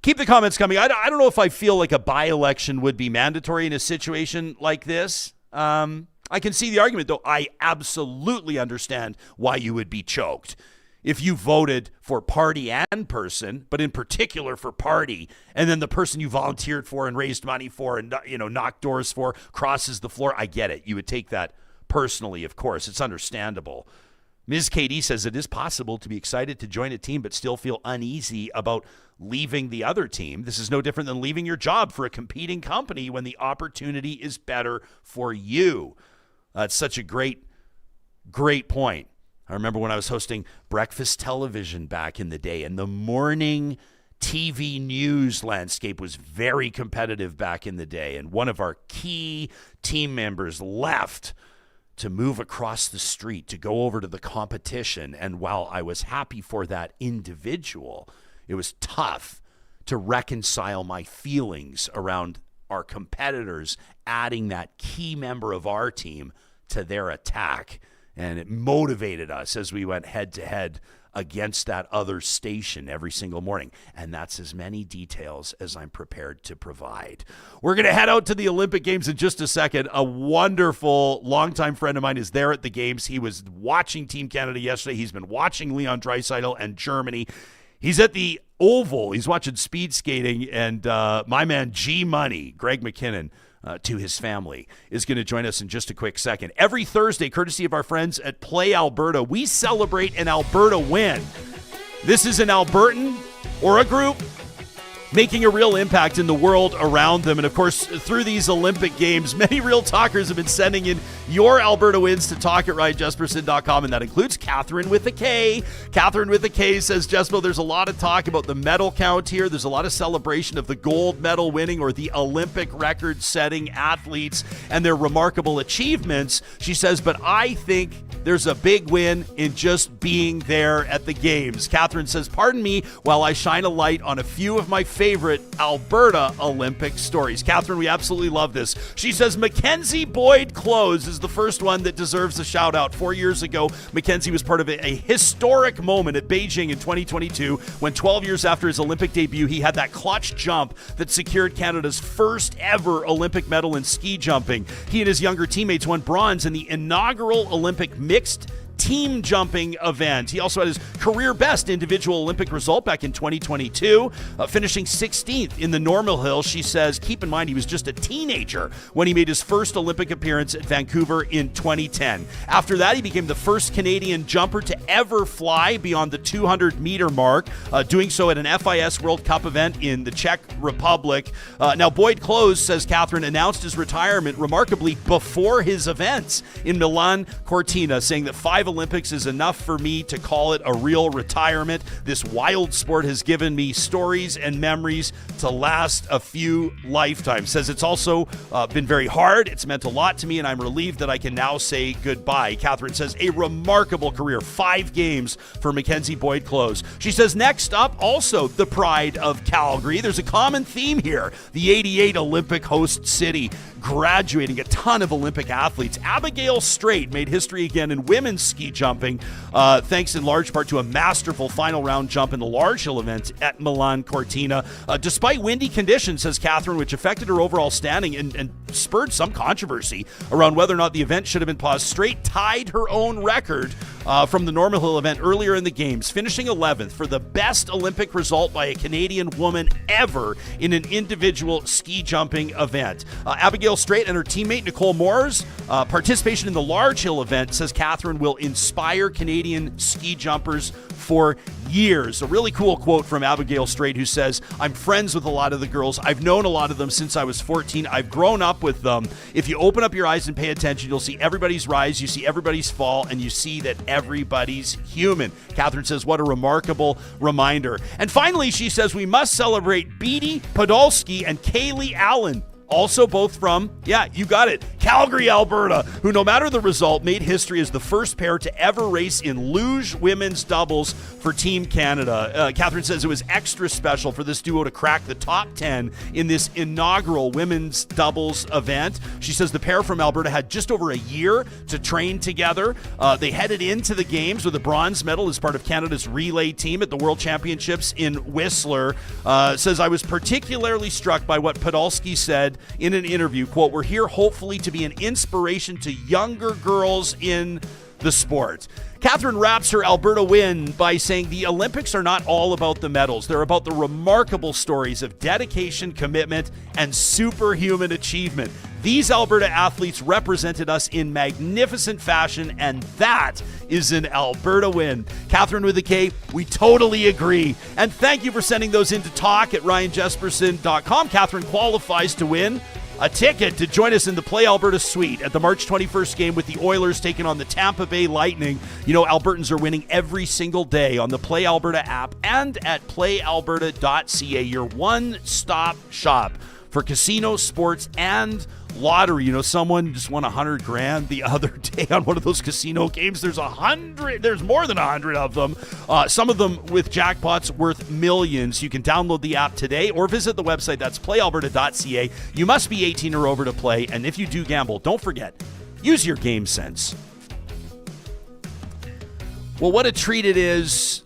Keep the comments coming. I don't know if I feel like a by-election would be mandatory in a situation like this. I can see the argument, though. I absolutely understand why you would be choked if you voted for party and person, but in particular for party, and then the person you volunteered for and raised money for and knocked doors for crosses the floor. I get it. You would take that personally, of course. It's understandable. Ms. KD says it is possible to be excited to join a team but still feel uneasy about leaving the other team. This is no different than leaving your job for a competing company when the opportunity is better for you. That's such a great point. I remember when I was hosting breakfast television back in the day, and the morning TV news landscape was very competitive back in the day, and one of our key team members left to move across the street to go over to the competition. And while I was happy for that individual, it was tough to reconcile my feelings around our competitors adding that key member of our team to their attack. And it motivated us as we went head to head against that other station every single morning. And that's as many details as I'm prepared to provide. We're going to head out to the Olympic Games in just a second. A wonderful longtime friend of mine is there at the Games. He was watching Team Canada yesterday. He's been watching Leon Draisaitl and Germany. He's at the Oval. He's watching speed skating, and my man G Money, Greg Mackinnon, to his family, is going to join us in just a quick second. Every Thursday, courtesy of our friends at Play Alberta, we celebrate an Alberta win. This is an Albertan or a group making a real impact in the world around them. And of course, through these Olympic Games, many real talkers have been sending in your Alberta wins to talk at RyanJesperson.com, and that includes Kathryn with a K. Kathryn with a K says, Jespo, there's a lot of talk about the medal count here. There's a lot of celebration of the gold medal winning or the Olympic record-setting athletes and their remarkable achievements. She says, but I think there's a big win in just being there at the Games. Kathryn says, pardon me while I shine a light on a few of my favorite Alberta Olympic stories. Kathryn, we absolutely love this. She says, Mackenzie Boyd Close is the first one that deserves a shout out. 4 years ago, Mackenzie was part of a historic moment at Beijing in 2022 when 12 years after his Olympic debut, he had that clutch jump that secured Canada's first ever Olympic medal in ski jumping. He and his younger teammates won bronze in the inaugural Olympic mixed team jumping event. He also had his career best individual Olympic result back in 2022, finishing 16th in the normal hill. She says, keep in mind, he was just a teenager when he made his first Olympic appearance at Vancouver in 2010. After that, he became the first Canadian jumper to ever fly beyond the 200-meter mark, doing so at an FIS World Cup event in the Czech Republic. Now, Boyd Close, says Kathryn, announced his retirement remarkably before his events in Milano Cortina, saying that 5 Olympics is enough for me to call it a real retirement. This wild sport has given me stories and memories to last a few lifetimes. Says it's also been very hard. It's meant a lot to me, and I'm relieved that I can now say goodbye. Kathryn says a remarkable career. 5 games for Mackenzie Boyd Close. She says next up, also the pride of Calgary. There's a common theme here. The 88 Olympic host city, graduating a ton of Olympic athletes. Abigail Strait made history again in women's ski jumping, thanks in large part to a masterful final round jump in the large hill event at Milano Cortina. Despite windy conditions, says Kathryn, which affected her overall standing and spurred some controversy around whether or not the event should have been paused, Strait tied her own record from the normal hill event earlier in the Games, finishing 11th for the best Olympic result by a Canadian woman ever in an individual ski jumping event. Abigail Strait and her teammate Nicole Moore's participation in the large hill event, says Kathryn, will inspire Canadian ski jumpers for years. A really cool quote from Abigail Strait, who says, I'm friends with a lot of the girls. I've known a lot of them since I was 14. I've grown up with them. If you open up your eyes and pay attention, you'll see everybody's rise, you see everybody's fall, and you see that everybody's human. Kathryn says, what a remarkable reminder. And finally, she says, we must celebrate Beatty Podolsky and Kaylee Allen, also both from, yeah, you got it, Calgary, Alberta, who no matter the result made history as the first pair to ever race in luge women's doubles for Team Canada. Kathryn says it was extra special for this duo to crack the top 10 in this inaugural women's doubles event. She says the pair from Alberta had just over a year to train together. They headed into the Games with a bronze medal as part of Canada's relay team at the World Championships in Whistler. Says, I was particularly struck by what Podolsky said in an interview, quote, we're here hopefully to be an inspiration to younger girls in the sport. Kathryn wraps her Alberta win by saying the Olympics are not all about the medals. They're about the remarkable stories of dedication, commitment, and superhuman achievement. These Alberta athletes represented us in magnificent fashion, and that is an Alberta win. Kathryn with a K, we totally agree. And thank you for sending those in to talk at RyanJesperson.com. Kathryn qualifies to win a ticket to join us in the Play Alberta suite at the March 21st game with the Oilers taking on the Tampa Bay Lightning. You know, Albertans are winning every single day on the Play Alberta app and at playalberta.ca, your one-stop shop for casino, sports, and lottery. You know, someone just won $100,000 the other day on one of those casino games. There's more than 100 of them. Some of them with jackpots worth millions. You can download the app today or visit the website. That's playalberta.ca. You must be 18 or over to play. And if you do gamble, don't forget, use your game sense. Well, what a treat it is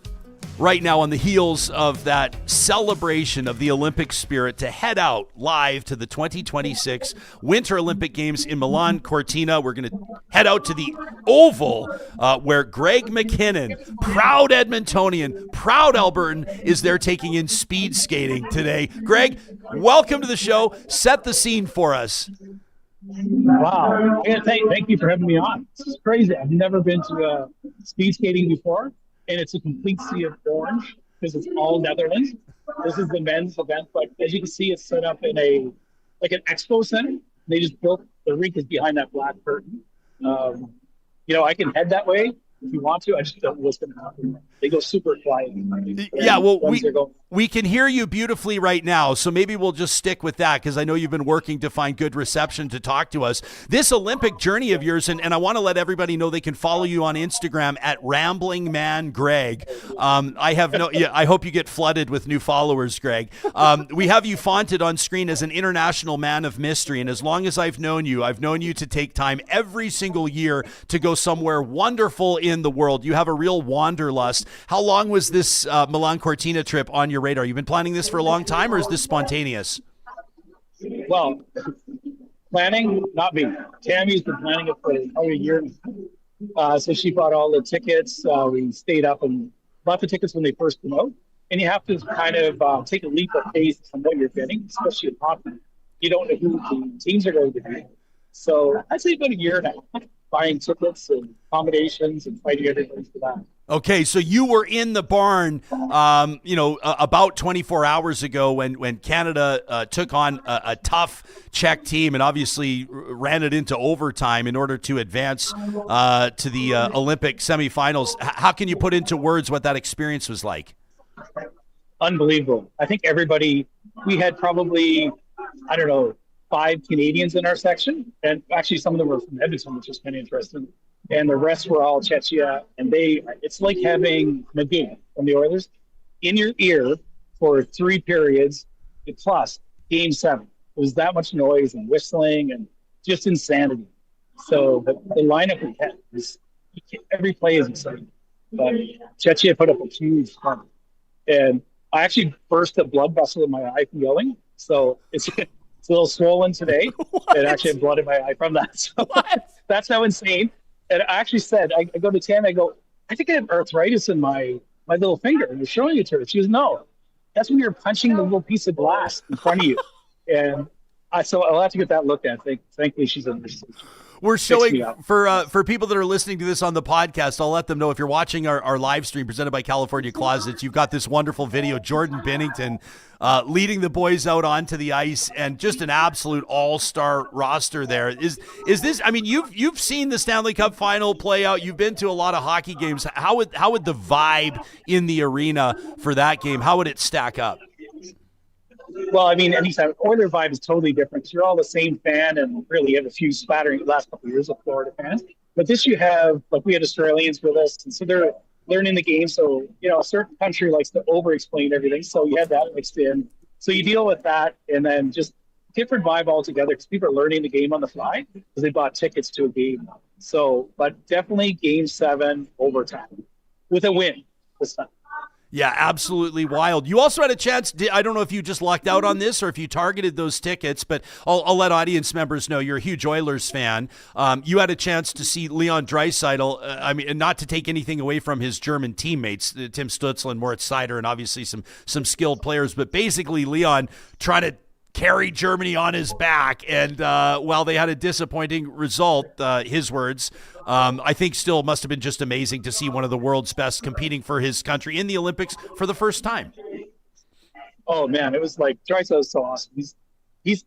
right now on the heels of that celebration of the Olympic spirit to head out live to the 2026 Winter Olympic Games in Milano Cortina. We're going to head out to the Oval where Greg Mackinnon, proud Edmontonian, proud Albertan, is there taking in speed skating today. Greg, welcome to the show. Set the scene for us. Wow. I gotta thank you for having me on. This is crazy. I've never been to speed skating before, and it's a complete sea of orange because it's all Netherlands. This is the men's event, but as you can see, it's set up in an expo center. They just built the rink is behind that black curtain. I can head that way if you want to. I just don't know what's going to happen. They go super quiet. Yeah, well, we can hear you beautifully right now, so maybe we'll just stick with that because I know you've been working to find good reception to talk to us. This Olympic journey of yours, and I want to let everybody know they can follow you on Instagram at RamblingManGreg. I hope you get flooded with new followers, Greg. We have you fonted on screen as an international man of mystery, and as long as I've known you to take time every single year to go somewhere wonderful in the world. You have a real wanderlust. How long was this Milano Cortina trip on your radar? You've been planning this for a long time, or is this spontaneous? Well, planning, not me. Tammy's been planning it for probably a year. So she bought all the tickets. We stayed up and bought the tickets when they first come out. And you have to kind of take a leap of faith from what you're getting, especially in hockey. You don't know who the teams are going to be. So I'd say about a year now, buying tickets and accommodations and fighting everything for that. Okay, so you were in the barn, about 24 hours ago when Canada took on a tough Czech team and obviously ran it into overtime in order to advance to the Olympic semifinals. How can you put into words what that experience was like? Unbelievable. I think we had probably, 5 Canadians in our section, and actually some of them were from Edmonton, which was kind of interesting. And the rest were all Czechia, and it's like having McGee from the Oilers in your ear for 3 periods, plus Game 7. It was that much noise and whistling and just insanity. So the lineup we had was, every play is exciting. But Czechia put up a huge fight. And I actually burst a blood vessel in my eye from yelling. So it's a little swollen today. It actually had blood in my eye from that. So that's how insane. And I actually said, I go to Tammy, I go, I think I have arthritis in my little finger. And I was showing it to her. She goes, no, that's when you're punching the little piece of glass in front of you. And so I'll have to get that looked at. Thankfully, she's understood. We're showing for people that are listening to this on the podcast. I'll let them know if you're watching our live stream presented by California Closets. You've got this wonderful video, Jordan Binnington leading the boys out onto the ice, and just an absolute all-star roster there. Is this? I mean, you've seen the Stanley Cup final play out. You've been to a lot of hockey games. How would the vibe in the arena for that game? How would it stack up? Well, I mean, anytime Oiler vibe is totally different. You're all the same fan, and really you have a few spattering the last couple of years of Florida fans. But this you have, we had Australians with us, and so they're learning the game. So, a certain country likes to over-explain everything. So you have that mixed in. So you deal with that, and then just different vibe altogether because people are learning the game on the fly because they bought tickets to a game. So, but definitely Game 7 overtime with a win this time. Yeah, absolutely wild. You also had a chance, I don't know if you just lucked out on this or if you targeted those tickets, but I'll let audience members know you're a huge Oilers fan. You had a chance to see Leon Draisaitl, and not to take anything away from his German teammates, Tim Stützle and Moritz Seider, and obviously some skilled players, but basically Leon trying to carry Germany on his back. And while they had a disappointing result, his words, I think still must have been just amazing to see one of the world's best competing for his country in the Olympics for the first time. Oh man, it was like Draisaitl is so awesome. He's if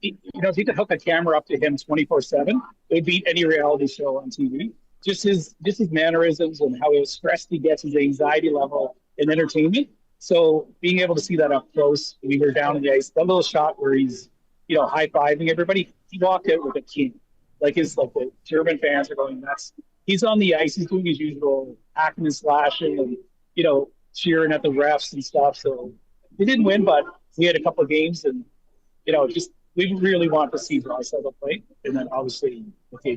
you could hook a camera up to him 24/7, it would beat any reality show on TV. Just his mannerisms and how stressed he gets, his anxiety level in entertainment. So being able to see that up close, we were down in the ice, that little shot where he's, high-fiving everybody, he walked out with a king. The German fans are going nuts. He's on the ice, he's doing his usual hacking and slashing and, cheering at the refs and stuff. So we didn't win, but we had a couple of games and, we really want to see Draisaitl play. And then obviously,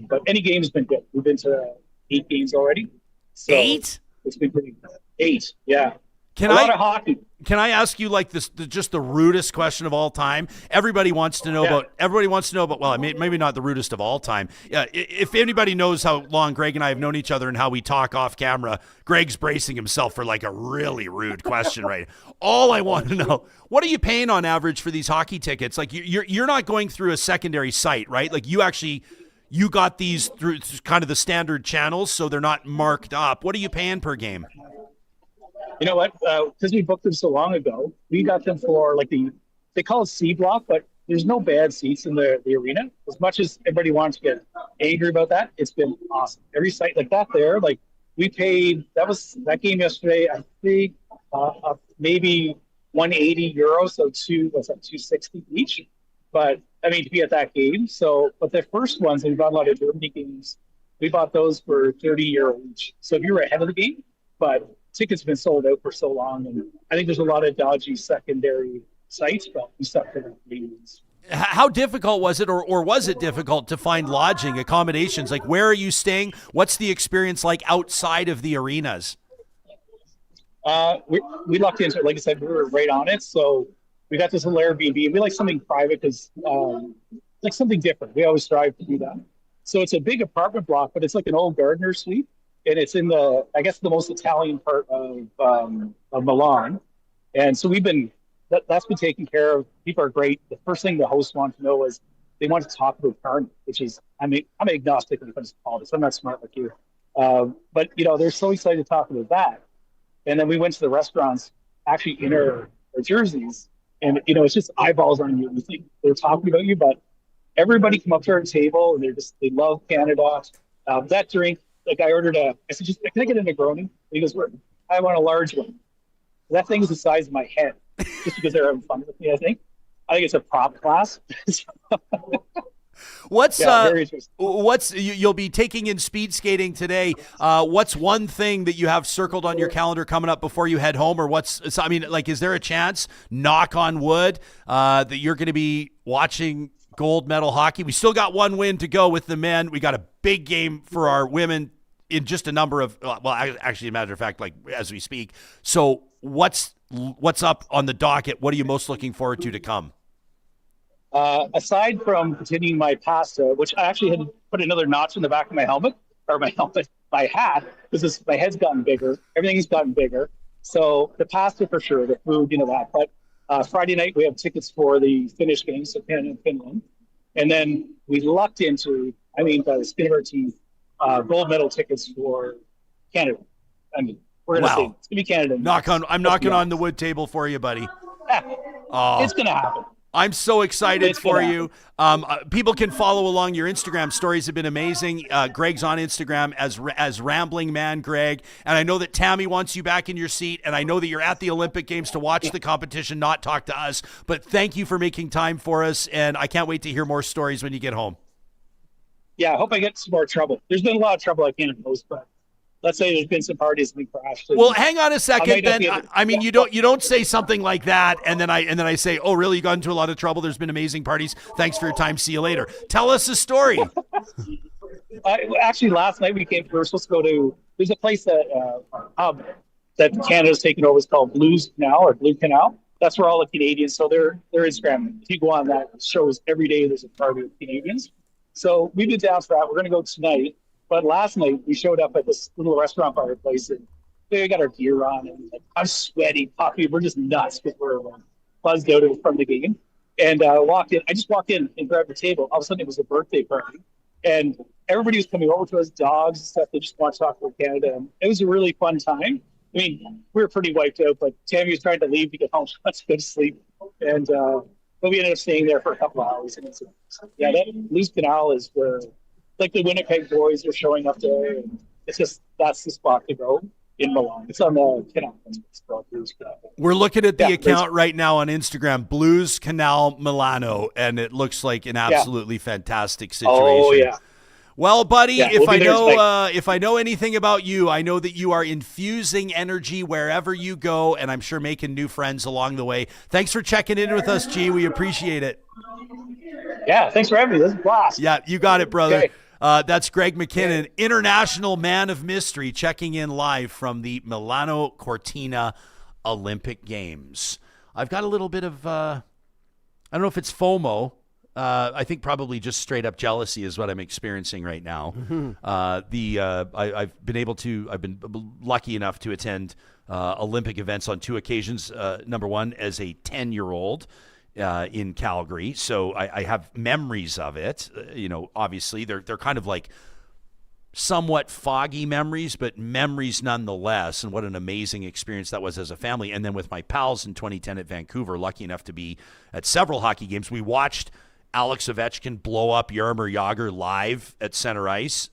but any game has been good. We've been to 8 games already. So 8? It's been pretty good. 8, yeah. Can a lot of hockey. Can I ask you like this, just the rudest question of all time? Everybody wants to know about. Everybody wants to know about. Well, maybe not the rudest of all time. If anybody knows how long Greg and I have known each other and how we talk off camera, Greg's bracing himself for like a really rude question, right? All I want to know: what are you paying on average for these hockey tickets? Like you're not going through a secondary site, right? Like you got these through kind of the standard channels, so they're not marked up. What are you paying per game? You know what? Because we booked them so long ago, we got them for like they call it C block, but there's no bad seats in the arena. As much as everybody wants to get angry about that, it's been awesome. Every site like that there, like we paid, that game yesterday, I think maybe €180, so 260 each. But I mean, to be at that game. So, but the first ones, and we bought a lot of Germany games, we bought those for €30 each. So if you were ahead of the game, but tickets have been sold out for so long, and I think there's a lot of dodgy secondary sites, but we stuck to the games. How difficult was it, or was it difficult to find lodging, accommodations? Like, where are you staying? What's the experience like outside of the arenas? We lucked into it. Like I said, we were right on it, so we got this little Airbnb. We like something private because, like something different. We always strive to do that. So it's a big apartment block, but it's like an old gardener suite. And it's in the most Italian part of Milan. And so that's been taken care of. People are great. The first thing the hosts want to know is they want to talk about Carney, which is, I'm agnostic when it comes to politics. I'm not smart like you. But, they're so excited to talk about that. And then we went to the restaurants actually in our jerseys. And, it's just eyeballs on you. You think they're talking about you, but everybody come up to our table and they love Canada. That drink, like I ordered I said, can I get a Negroni? And he goes, I want a large one. That thing is the size of my head, just because they're having fun with me, I think. I think it's a prop class. You'll be taking in speed skating today. What's one thing that you have circled on your calendar coming up before you head home, or is there a chance, knock on wood, that you're going to be watching gold medal hockey? We still got one win to go with the men. We got a big game for our women in just a number of, actually, a matter of fact, like as we speak. So what's up on the docket? What are you most looking forward to come? Aside from continuing my pasta, which I actually had put another notch in the back of my helmet, my hat, because my head's gotten bigger. Everything's gotten bigger. So the pasta for sure, the food, that. But Friday night, we have tickets for the Finnish games, so Canada and Finland. And then we lucked into, by the skin of our teeth, gold medal tickets for Canada. We're going to see. It's going to be Canada. I'm knocking on the wood table for you, buddy. It's going to happen. I'm so excited for you. People can follow along. Your Instagram stories have been amazing. Greg's on Instagram as Rambling Man Greg. And I know that Tammy wants you back in your seat. And I know that you're at the Olympic Games to watch the competition, not talk to us. But thank you for making time for us. And I can't wait to hear more stories when you get home. Yeah, I hope I get some more trouble. There's been a lot of trouble I can't post, but let's say there's been some parties we crashed. Well, hang on a second, Ben. You don't say something like that, and then I say, oh, really? You got into a lot of trouble. There's been amazing parties. Thanks for your time. See you later. Tell us a story. Actually, last night we were supposed to go to. There's a place that Canada's taken over. It's called Blues Canal or Blue Canal. That's where all the Canadians. So they're Instagram. If you go on that, it shows every day there's a party with Canadians. So we've been down for that. We're going to go tonight. But last night we showed up at this little restaurant bar place, and we got our gear on, and I'm sweaty, puffy. We're just nuts because we're buzzed out from the game. And walked in. I just walked in and grabbed the table. All of a sudden, it was a birthday party, and everybody was coming over to us, dogs and stuff. They just want to talk about Canada. And it was a really fun time. We were pretty wiped out, but Tammy was trying to leave to get home. She wants to go to sleep, and but we ended up staying there for a couple of hours. And that Blues Canal is where. Like the Winnipeg boys are showing up there, and that's the spot to go in Milan. It's on the canal. We're looking at the account right now on Instagram, Blues Canal Milano, and it looks like an absolutely fantastic situation. Oh yeah. Well, buddy, if I know anything about you, I know that you are infusing energy wherever you go, and I'm sure making new friends along the way. Thanks for checking in with us, G. We appreciate it. Yeah, thanks for having me. This is a blast. Yeah, you got it, brother. That's Greg Mackinnon, international man of mystery, checking in live from the Milano Cortina Olympic Games. I've got a little bit of, I don't know if it's FOMO. I think probably just straight up jealousy is what I'm experiencing right now. I've been lucky enough to attend Olympic events on 2 occasions. Number one, as a 10-year-old in Calgary. So I have memories of it. Obviously they're kind of like somewhat foggy memories, but memories nonetheless. And what an amazing experience that was as a family. And then with my pals in 2010 at Vancouver, lucky enough to be at several hockey games. We watched Alex Ovechkin blow up Jaromir Jagr live at center ice.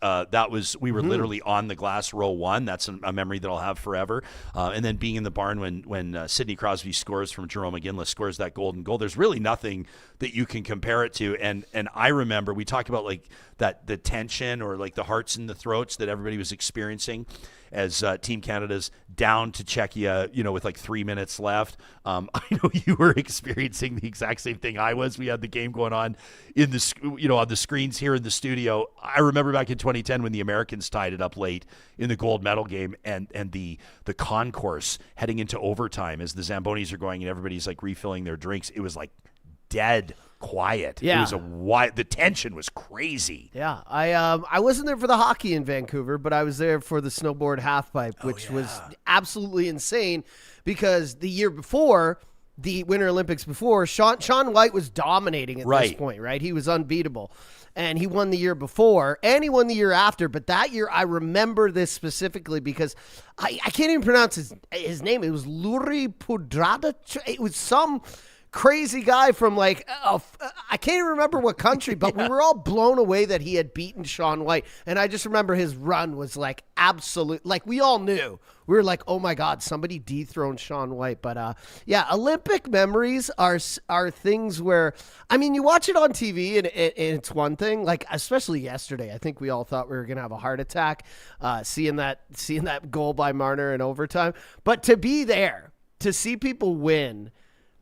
We were literally on the glass row 1. That's a memory that I'll have forever. And then being in the barn when Sidney Crosby scores from Jerome McGinley, scores that golden goal. There's really nothing that you can compare it to. And I remember we talked about like the tension or like the hearts in the throats that everybody was experiencing as Team Canada's down to Czechia, with like 3 minutes left. I know you were experiencing the exact same thing I was. We had the game going on in the, on the screens here in the studio. I remember back in 2010 when the Americans tied it up late in the gold medal game and the concourse heading into overtime as the Zambonis are going and everybody's like refilling their drinks. It was like dead quiet. Yeah. It was the tension was crazy. Yeah. I wasn't there for the hockey in Vancouver, but I was there for the snowboard halfpipe, which was absolutely insane because the year before, the Winter Olympics before, Shaun White was dominating at this point, right? He was unbeatable. And he won the year before, and he won the year after. But that year, I remember this specifically because I can't even pronounce his name. It was Luri Pudrada. It was some crazy guy from I can't even remember what country, but we were all blown away that he had beaten Shaun White. And I just remember his run was like absolute, like we all knew. We were like, oh my God, somebody dethroned Shaun White. But Olympic memories are things where, I mean, you watch it on TV and it's one thing, like especially yesterday. I think we all thought we were going to have a heart attack seeing that goal by Marner in overtime. But to be there, to see people win,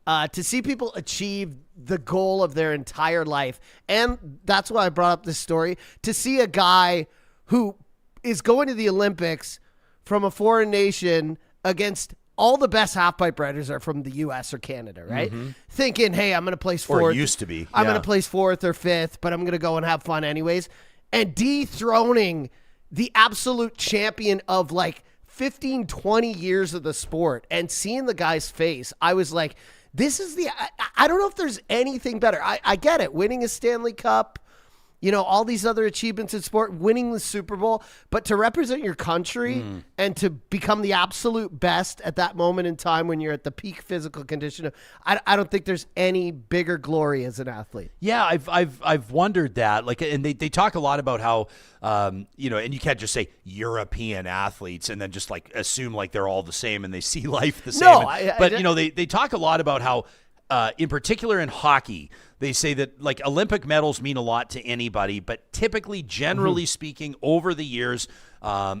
to see people achieve the goal of their entire life. And that's why I brought up this story, to see a guy who is going to the Olympics from a foreign nation against all the best half-pipe riders are from the US or Canada, right? Thinking, hey, I'm going to place fourth. Or it used to be. I'm going to place 4th or 5th, but I'm going to go and have fun anyways. And dethroning the absolute champion of like 15, 20 years of the sport and seeing the guy's face, I was like, this is I don't know if there's anything better. I get it. Winning a Stanley Cup, all these other achievements in sport, winning the Super Bowl, but to represent your country and to become the absolute best at that moment in time when you're at the peak physical condition, I don't think there's any bigger glory as an athlete. Yeah, I've wondered that. Like, and they talk a lot about how, and you can't just say European athletes and then just like assume like they're all the same and they see life the same. No, they talk a lot about how, in particular in hockey, they say that like Olympic medals mean a lot to anybody, but typically, generally speaking, over the years,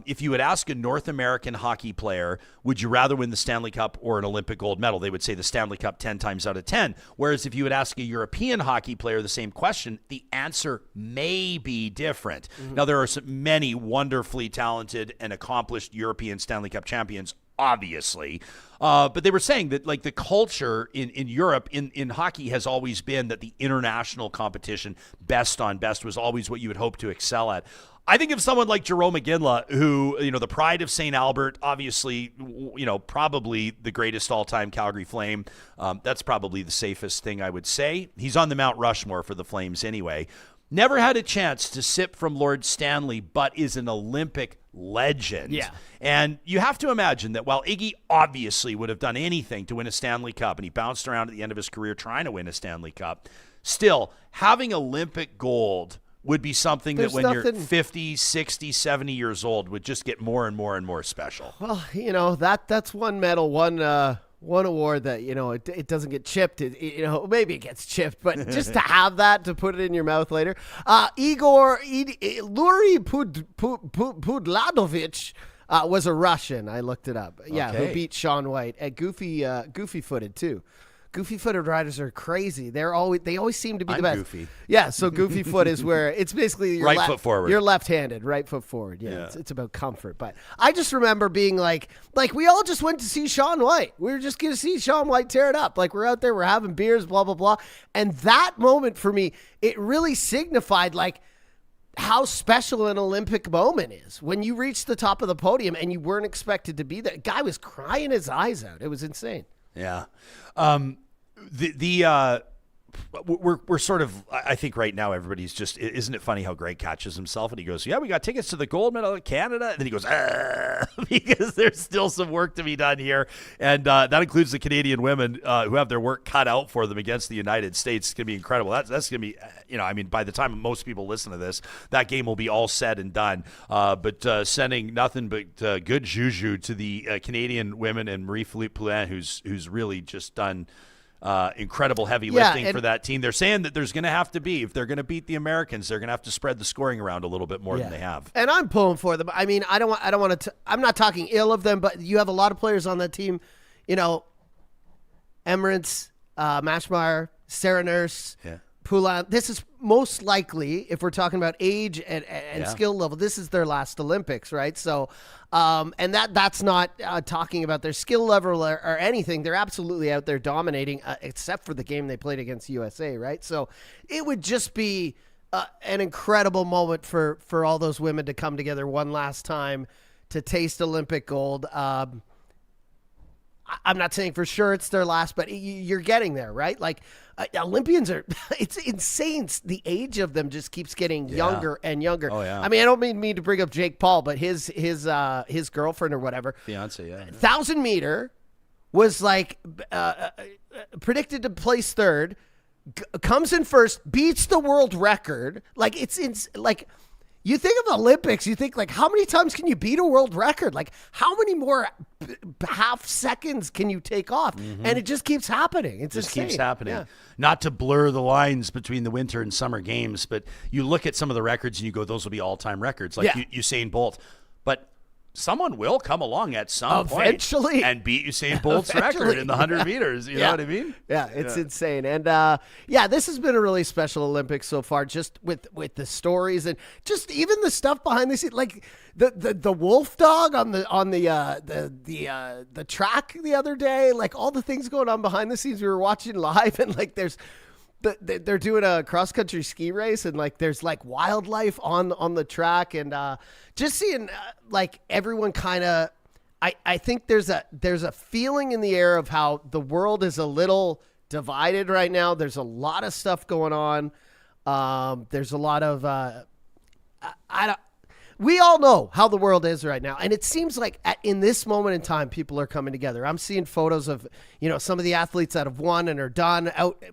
if you would ask a North American hockey player, would you rather win the Stanley Cup or an Olympic gold medal? They would say the Stanley Cup 10 times out of 10. Whereas if you would ask a European hockey player the same question, the answer may be different. Now, there are many wonderfully talented and accomplished European Stanley Cup champions, obviously. But they were saying that like the culture in Europe in hockey has always been that the international competition, best on best, was always what you would hope to excel at. I think of someone like Jerome McGinley, who, the pride of St. Albert, obviously, probably the greatest all-time Calgary Flame. That's probably the safest thing I would say. He's on the Mount Rushmore for the Flames anyway. Never had a chance to sip from Lord Stanley, but is an Olympic legend. Yeah. And you have to imagine that while Iggy obviously would have done anything to win a Stanley Cup, and he bounced around at the end of his career trying to win a Stanley Cup, still, having Olympic gold would be something that when you're 50, 60, 70 years old would just get more and more and more special. Well, that's one medal, one award that, it doesn't get chipped. Maybe it gets chipped, but just to have that, to put it in your mouth later. Luri Pudladovich was a Russian. I looked it up. Yeah, Okay. Who beat Shaun White. And goofy-footed, too. Goofy-footed riders are crazy. They always seem to be the best. Goofy. Yeah, so goofy foot is where it's basically your Right foot forward. You're left-handed, right foot forward. Yeah. It's about comfort. But I just remember being like we all just went to see Shaun White. We were just going to see Shaun White tear it up. Like we're out there, we're having beers, blah, blah, blah. And that moment for me, it really signified like how special an Olympic moment is when you reach the top of the podium and you weren't expected to be there. Guy was crying his eyes out. It was insane. Yeah. We're sort of, I think right now everybody's just, isn't it funny how Greg catches himself and he goes, yeah, we got tickets to the gold medal of Canada. And then he goes, because there's still some work to be done here. And that includes the Canadian women who have their work cut out for them against the United States. It's going to be incredible. That's going to be, I mean, by the time most people listen to this, that game will be all said and done. But sending nothing but good juju to the Canadian women and Marie-Philippe Poulin, who's really just done incredible heavy lifting for that team. They're saying that there's going to have to be, if they're going to beat the Americans, they're going to have to spread the scoring around a little bit more than they have. And I'm pulling for them. I mean, I don't want to. I'm not talking ill of them, but you have a lot of players on that team. Emirates, Mashmeyer, Sarah Nurse, Poulin. This is most likely, if we're talking about age and skill level, this is their last Olympics, right? So, and that's not talking about their skill level or anything. They're absolutely out there dominating, except for the game they played against USA, right? So it would just be an incredible moment for all those women to come together one last time to taste Olympic gold. I'm not saying for sure it's their last, but you're getting there, right? Like Olympians are, it's insane. The age of them just keeps getting younger and younger. Oh, yeah. I mean, I don't mean to bring up Jake Paul, but his girlfriend or whatever, Fiance, 1,000 meter was like predicted to place third, comes in first, beats the world record. Like like. You think of the Olympics, you think like, how many times can you beat a world record? Like how many more half seconds can you take off? And it just keeps happening. It just keeps happening. Yeah. Not to blur the lines between the winter and summer games, but you look at some of the records and you go, those will be all-time records. Like Usain Bolt. But someone will come along at some point and beat Usain Bolt's record in the 100 meters. You know what I mean? Yeah, it's insane. And this has been a really special Olympics so far, just with the stories and just even the stuff behind the scenes, like the wolf dog on the track the other day, like all the things going on behind the scenes we were watching live, and like they're doing a cross-country ski race, and like there's like wildlife on the track, and just seeing like everyone kind of, I think there's a feeling in the air of how the world is a little divided right now. There's a lot of stuff going on. There's a lot of we all know how the world is right now. And it seems like in this moment in time, people are coming together. I'm seeing photos of, some of the athletes that have won and are done out,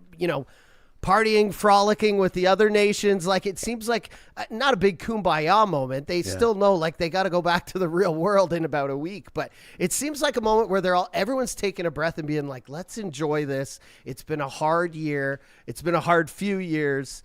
partying, frolicking with the other nations. Like it seems like not a big kumbaya moment. They still know like they got to go back to the real world in about a week. But it seems like a moment where everyone's taking a breath and being like, let's enjoy this. It's been a hard year. It's been a hard few years.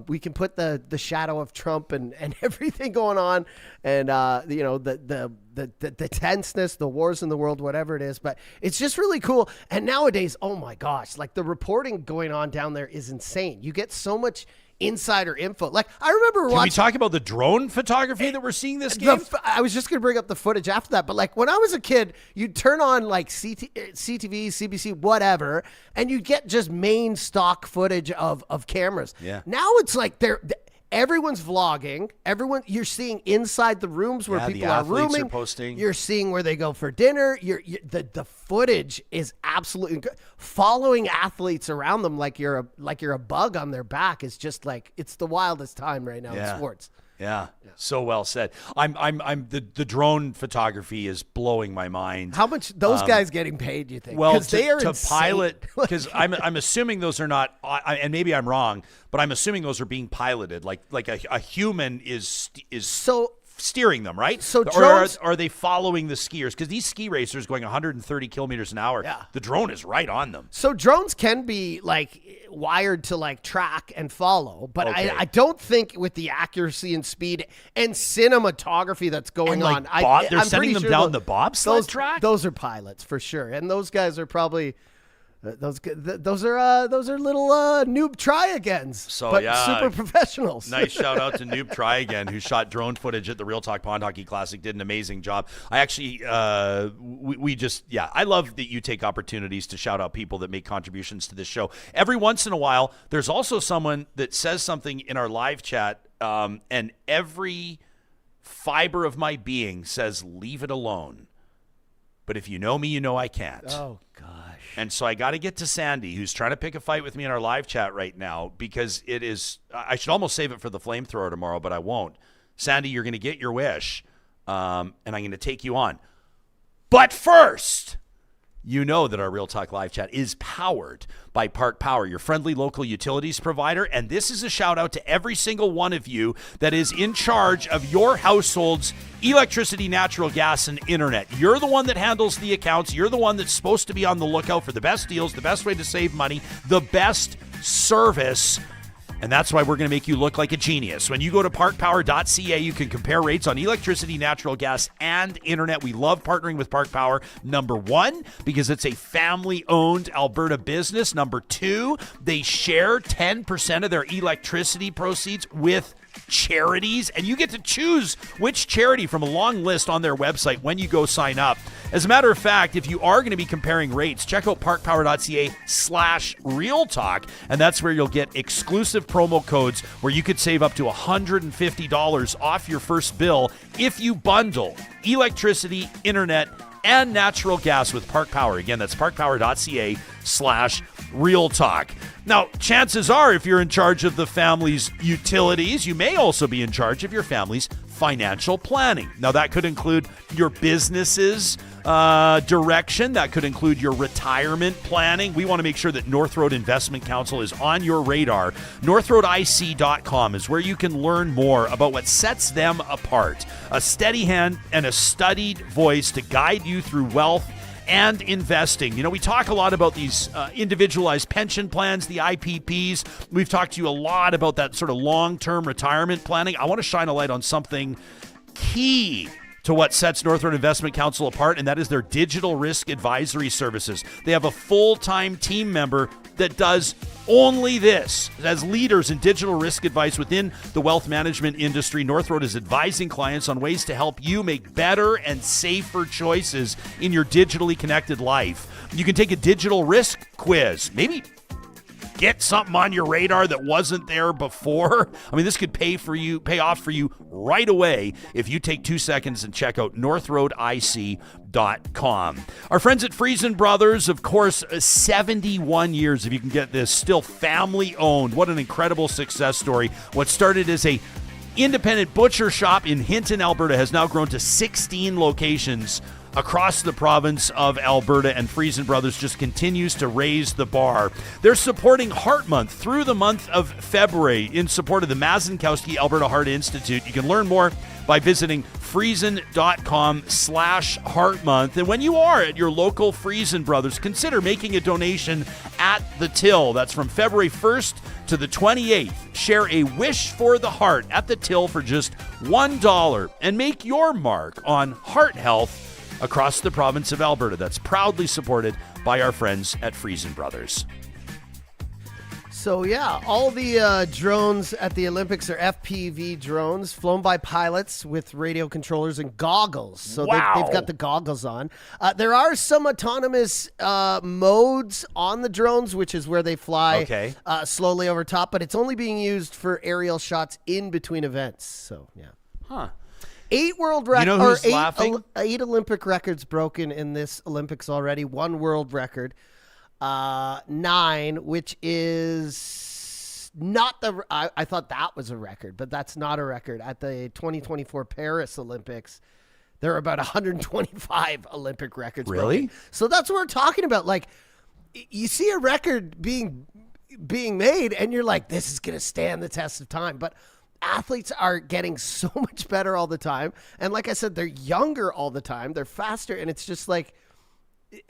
We can put the shadow of Trump and everything going on, and the tenseness, the wars in the world, whatever it is. But it's just really cool. And nowadays, oh my gosh, like the reporting going on down there is insane. You get so much insider info. Like I remember Can we talk about the drone photography that we're seeing this game? I was just going to bring up the footage after that, but like when I was a kid, you'd turn on like CTV, CBC, whatever, and you'd get just main stock footage of cameras. Yeah. Now it's like everyone's vlogging. You're seeing inside the rooms where people are rooming. Are posting. You're seeing where they go for dinner. The footage is absolutely following athletes around them like you're a bug on their back. Is just like it's the wildest time right now in sports. Yeah, so well said. The drone photography is blowing my mind. How much those guys getting paid? Do you think? Well, they are to pilot, because I'm assuming those are not, and maybe I'm wrong, but I'm assuming those are being piloted. Like a human is so steering them, right? So drones, or are they following the skiers? Because these ski racers going 130 kilometers an hour, the drone is right on them. So drones can be like wired to like track and follow, but I don't think with the accuracy and speed and cinematography that's going on. They're sending them down the bobsled track? Those are pilots for sure. And those guys are probably Those are little noob try-agains, So, but yeah, super professionals. Nice shout out to Noob Try Again, who shot drone footage at the Real Talk Pond Hockey Classic, did an amazing job. I actually, I love that you take opportunities to shout out people that make contributions to this show. Every once in a while, there's also someone that says something in our live chat, and every fiber of my being says, leave it alone. But if you know me, you know I can't. Oh, gosh. And so I got to get to Sandy, who's trying to pick a fight with me in our live chat right now, because it is, I should almost save it for the flamethrower tomorrow, but I won't. Sandy, you're going to get your wish, and I'm going to take you on. But first, you know that our Real Talk live chat is powered by Park Power, your friendly local utilities provider. And this is a shout out to every single one of you that is in charge of your household's electricity, natural gas, and internet. You're the one that handles the accounts. You're the one that's supposed to be on the lookout for the best deals, the best way to save money, the best service. And that's why we're going to make you look like a genius. When you go to parkpower.ca, you can compare rates on electricity, natural gas, and internet. We love partnering with Park Power. Number one, because it's a family-owned Alberta business. Number two, they share 10% of their electricity proceeds with charities, and you get to choose which charity from a long list on their website when you go sign up. As a matter of fact, if you are going to be comparing rates, check out parkpower.ca/realtalk, and that's where you'll get exclusive promo codes where you could save up to $150 off your first bill if you bundle electricity, internet, and natural gas with Park Power. Again, that's parkpower.ca/realtalk. Now, chances are, if you're in charge of the family's utilities, you may also be in charge of your family's financial planning. Now, that could include your business's direction. That could include your retirement planning. We want to make sure that North Road Investment Council is on your radar. NorthRoadIC.com is where you can learn more about what sets them apart. A steady hand and a studied voice to guide you through wealth and investing. You know, we talk a lot about these individualized pension plans, the IPPs. We've talked to you a lot about that sort of long-term retirement planning. I want to shine a light on something key to what sets North Road Investment Council apart, and that is their digital risk advisory services. They have a full-time team member that does only this. As leaders in digital risk advice within the wealth management industry, North Road is advising clients on ways to help you make better and safer choices in your digitally connected life. You can take a digital risk quiz, maybe get something on your radar that wasn't there before. I mean, this could pay off for you right away if you take 2 seconds and check out NorthRoadIC.com. Our friends at Friesen Brothers, of course, 71 years, if you can get this, still family owned. What an incredible success story. What started as a independent butcher shop in Hinton, Alberta, has now grown to 16 locations across the province of Alberta, and Friesen Brothers just continues to raise the bar. They're supporting Heart Month through the month of February in support of the Mazenkowski Alberta Heart Institute. You can learn more by visiting friesen.com/Heart Month. And when you are at your local Friesen Brothers, consider making a donation at the till. That's from February 1st to the 28th. Share a wish for the heart at the till for just $1 and make your mark on heart health across the province of Alberta. That's proudly supported by our friends at Friesen Brothers. So, yeah, all the drones at the Olympics are FPV drones flown by pilots with radio controllers and goggles. So Wow. they've got the goggles on. There are some autonomous modes on the drones, which is where they fly slowly over top, but it's only being used for aerial shots in between events. So, yeah. Huh. 8 world records. You know who's laughing? 8 Olympic records broken in this Olympics already. 1 world record. 9, which is not the. I thought that was a record, but that's not a record. At the 2024 Paris Olympics, there are about 125 Olympic records. Really? Broken. So that's what we're talking about. Like, you see a record being made, and you're like, this is going to stand the test of time. But athletes are getting so much better all the time. And like I said, they're younger all the time. They're faster. And it's just like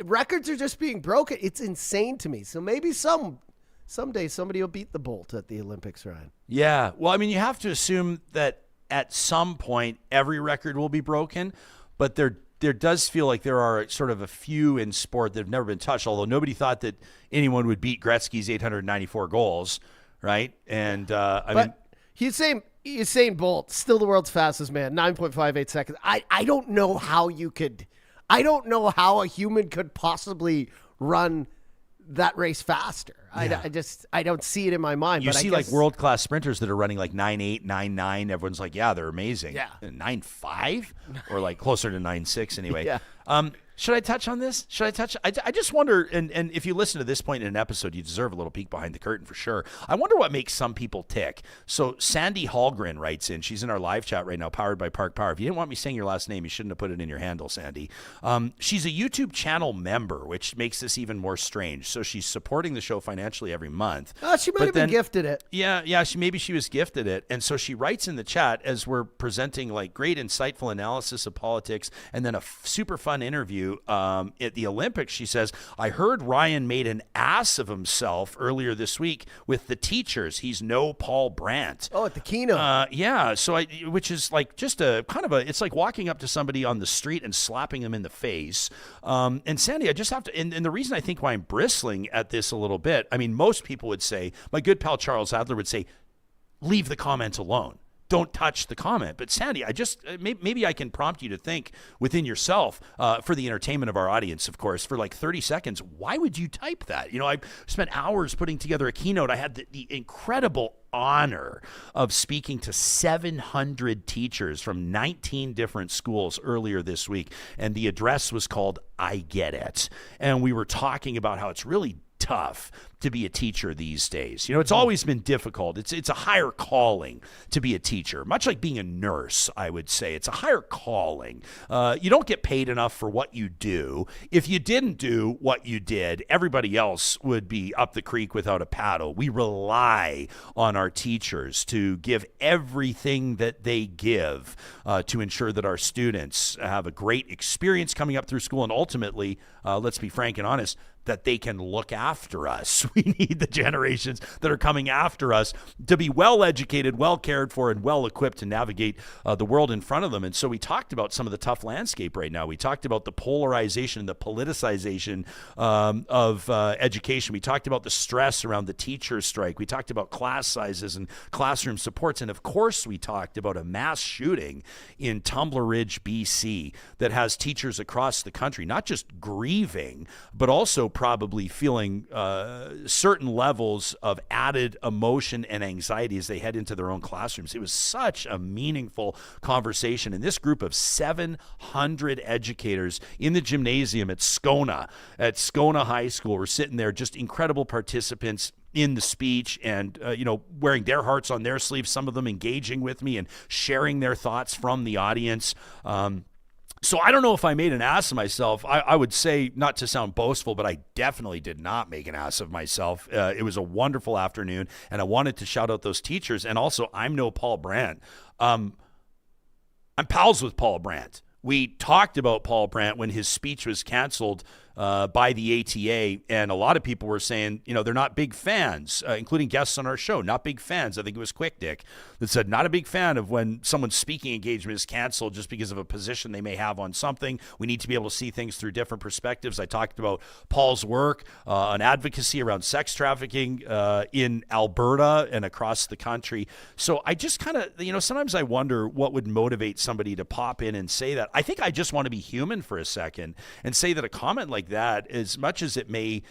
records are just being broken. It's insane to me. So maybe someday somebody will beat the Bolt at the Olympics, Ryan. Yeah. Well, I mean, you have to assume that at some point every record will be broken, but they're there does feel like there are sort of a few in sport that have never been touched, although nobody thought that anyone would beat Gretzky's 894 goals, right? And I mean, Usain Bolt, still the world's fastest man, 9.58 seconds. I don't know how I don't know how a human could possibly run that race faster. Yeah. I don't see it in my mind. You but see I guess, like world-class sprinters that are running like 9.8, 9.9. Everyone's like, yeah, they're amazing. Yeah. 9.5 or like closer to 9.6 anyway. Yeah. Should I touch on this? I just wonder, and if you listen to this point in an episode, you deserve a little peek behind the curtain for sure. I wonder what makes some people tick. So Sandy Hallgren writes in. She's in our live chat right now, powered by Park Power. If you didn't want me saying your last name, you shouldn't have put it in your handle, Sandy. She's a YouTube channel member, which makes this even more strange. So she's supporting the show financially every month. She might have been gifted it. Yeah, maybe she was gifted it. And so she writes in the chat as we're presenting like great insightful analysis of politics and then a super fun interview at the Olympics. She says, I heard Ryan made an ass of himself earlier this week with the teachers. He's no Paul Brandt. Oh, at the keynote. Yeah. So which is like just a kind of it's like walking up to somebody on the street and slapping them in the face. And Sandy, I just have to, and the reason I think why I'm bristling at this a little bit, I mean, most people would say, my good pal Charles Adler would say, leave the comment alone. Don't touch the comment. But Sandy, I just maybe I can prompt you to think within yourself for the entertainment of our audience, of course, for like 30 seconds. Why would you type that? You know, I spent hours putting together a keynote. I had the incredible honor of speaking to 700 teachers from 19 different schools earlier this week. And the address was called I Get It. And we were talking about how it's really tough to be a teacher these days. You know, it's always been difficult. It's a higher calling to be a teacher, much like being a nurse, I would say. It's a higher calling. You don't get paid enough for what you do. If you didn't do what you did, everybody else would be up the creek without a paddle. We rely on our teachers to give everything that they give to ensure that our students have a great experience coming up through school and ultimately, let's be frank and honest, that they can look after us. We need the generations that are coming after us to be well educated, well cared for, and well equipped to navigate the world in front of them. And so we talked about some of the tough landscape right now. We talked about the polarization, the politicization of education. We talked about the stress around the teacher strike. We talked about class sizes and classroom supports. And of course, we talked about a mass shooting in Tumbler Ridge, BC, that has teachers across the country not just grieving, but also probably feeling certain levels of added emotion and anxiety as they head into their own classrooms. It was such a meaningful conversation. And this group of 700 educators in the gymnasium at Scona High School were sitting there, just incredible participants in the speech and, wearing their hearts on their sleeves, some of them engaging with me and sharing their thoughts from the audience. So I don't know if I made an ass of myself. I would say, not to sound boastful, but I definitely did not make an ass of myself. It was a wonderful afternoon, and I wanted to shout out those teachers. And also, I'm no Paul Brandt. I'm pals with Paul Brandt. We talked about Paul Brandt when his speech was canceled by the ATA, and a lot of people were saying, they're not big fans, including guests on our show, not big fans. I think it was Quick Dick that said, not a big fan of when someone's speaking engagement is canceled just because of a position they may have on something. We need to be able to see things through different perspectives. I talked about Paul's work on advocacy around sex trafficking in Alberta and across the country. So I just kind of, sometimes I wonder what would motivate somebody to pop in and say that. I think I just want to be human for a second and say that a comment like that, as much as it may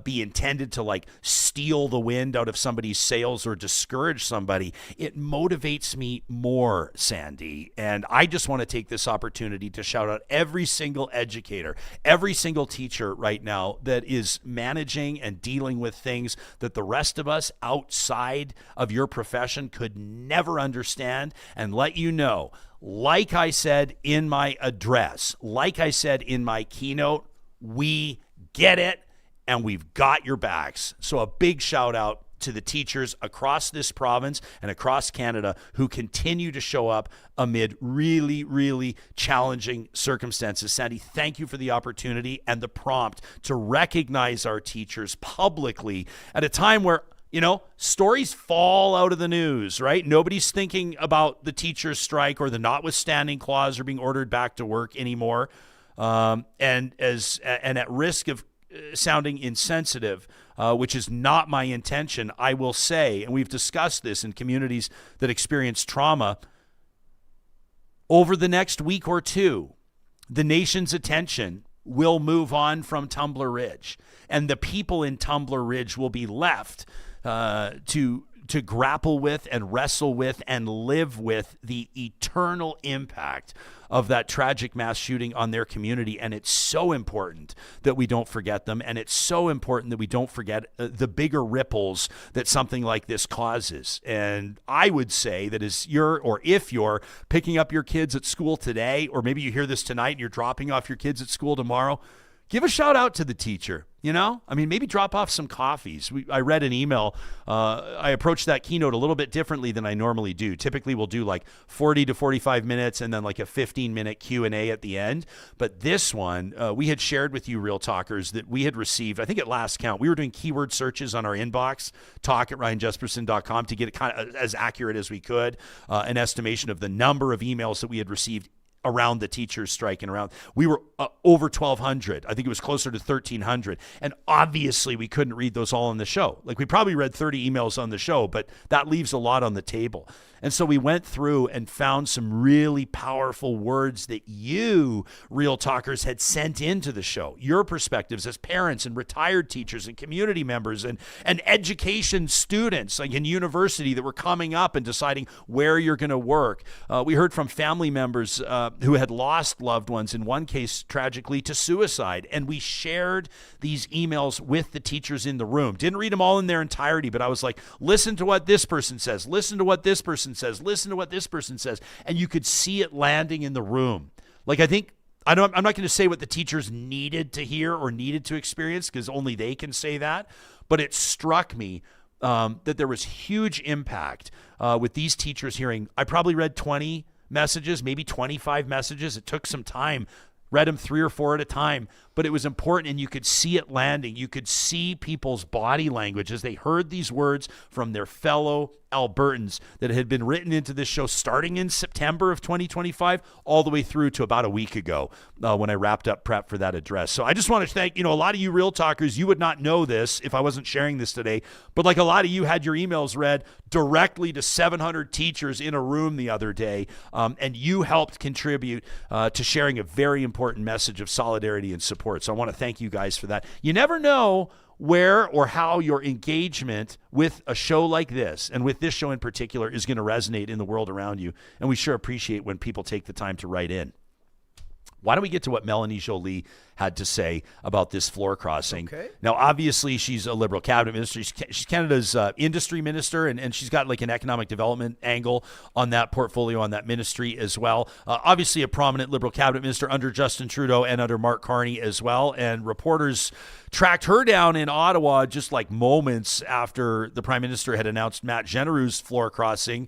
be intended to like steal the wind out of somebody's sails or discourage somebody, it motivates me more, Sandy. And I just want to take this opportunity to shout out every single educator, every single teacher right now that is managing and dealing with things that the rest of us outside of your profession could never understand, and let you know, like I said in my address, like I said in my keynote, we get it, and we've got your backs. So a big shout out to the teachers across this province and across Canada who continue to show up amid really, really challenging circumstances. Sandy, thank you for the opportunity and the prompt to recognize our teachers publicly at a time where Stories fall out of the news, right? Nobody's thinking about the teacher's strike or the notwithstanding clause or being ordered back to work anymore. And at risk of sounding insensitive, which is not my intention, I will say, and we've discussed this in communities that experience trauma, over the next week or two, the nation's attention will move on from Tumbler Ridge, and the people in Tumbler Ridge will be left to grapple with and wrestle with and live with the eternal impact of that tragic mass shooting on their community. And it's so important that we don't forget them. And it's so important that we don't forget the bigger ripples that something like this causes. And I would say that if you're picking up your kids at school today, or maybe you hear this tonight and you're dropping off your kids at school tomorrow, give a shout out to the teacher. Maybe drop off some coffees. I read an email. I approached that keynote a little bit differently than I normally do. Typically, we'll do like 40 to 45 minutes and then like a 15-minute Q&A at the end. But this one, we had shared with you, Real Talkers, that we had received, I think at last count, we were doing keyword searches on our inbox, talk@ryanjesperson.com, to get it kind of as accurate as we could, an estimation of the number of emails that we had received around the teachers' strike. And around, we were over 1,200. I think it was closer to 1,300. And obviously we couldn't read those all on the show. Like, we probably read 30 emails on the show, but that leaves a lot on the table. And so we went through and found some really powerful words that you, Real Talkers, had sent into the show. Your perspectives as parents and retired teachers and community members and education students, like in university, that were coming up and deciding where you're going to work. We heard from family members who had lost loved ones, in one case tragically to suicide. And we shared these emails with the teachers in the room. Didn't read them all in their entirety, but I was like, listen to what this person says, listen to what this person says, listen to what this person says. And you could see it landing in the room. Like, I'm not going to say what the teachers needed to hear or needed to experience, because only they can say that. But it struck me that there was huge impact with these teachers hearing. I probably read 20 messages, maybe 25 messages. It took some time, read them 3 or 4 at a time, but it was important, and you could see it landing. You could see people's body language as they heard these words from their fellow Albertans that had been written into this show starting in September of 2025 all the way through to about a week ago when I wrapped up prep for that address. So I just want to thank, a lot of you Real Talkers. You would not know this if I wasn't sharing this today, but like a lot of you had your emails read directly to 700 teachers in a room the other day, and you helped contribute to sharing a very important message of solidarity and support. So I want to thank you guys for that. You never know where or how your engagement with a show like this, and with this show in particular, is going to resonate in the world around you. And we sure appreciate when people take the time to write in. Why don't we get to what Melanie Joly had to say about this floor crossing? Okay. Now, obviously, she's a Liberal cabinet minister. She's Canada's industry minister, and she's got like an economic development angle on that portfolio, on that ministry as well. Obviously, a prominent Liberal cabinet minister under Justin Trudeau and under Mark Carney as well. And reporters tracked her down in Ottawa just like moments after the Prime Minister had announced Matt Jeneroux's floor crossing.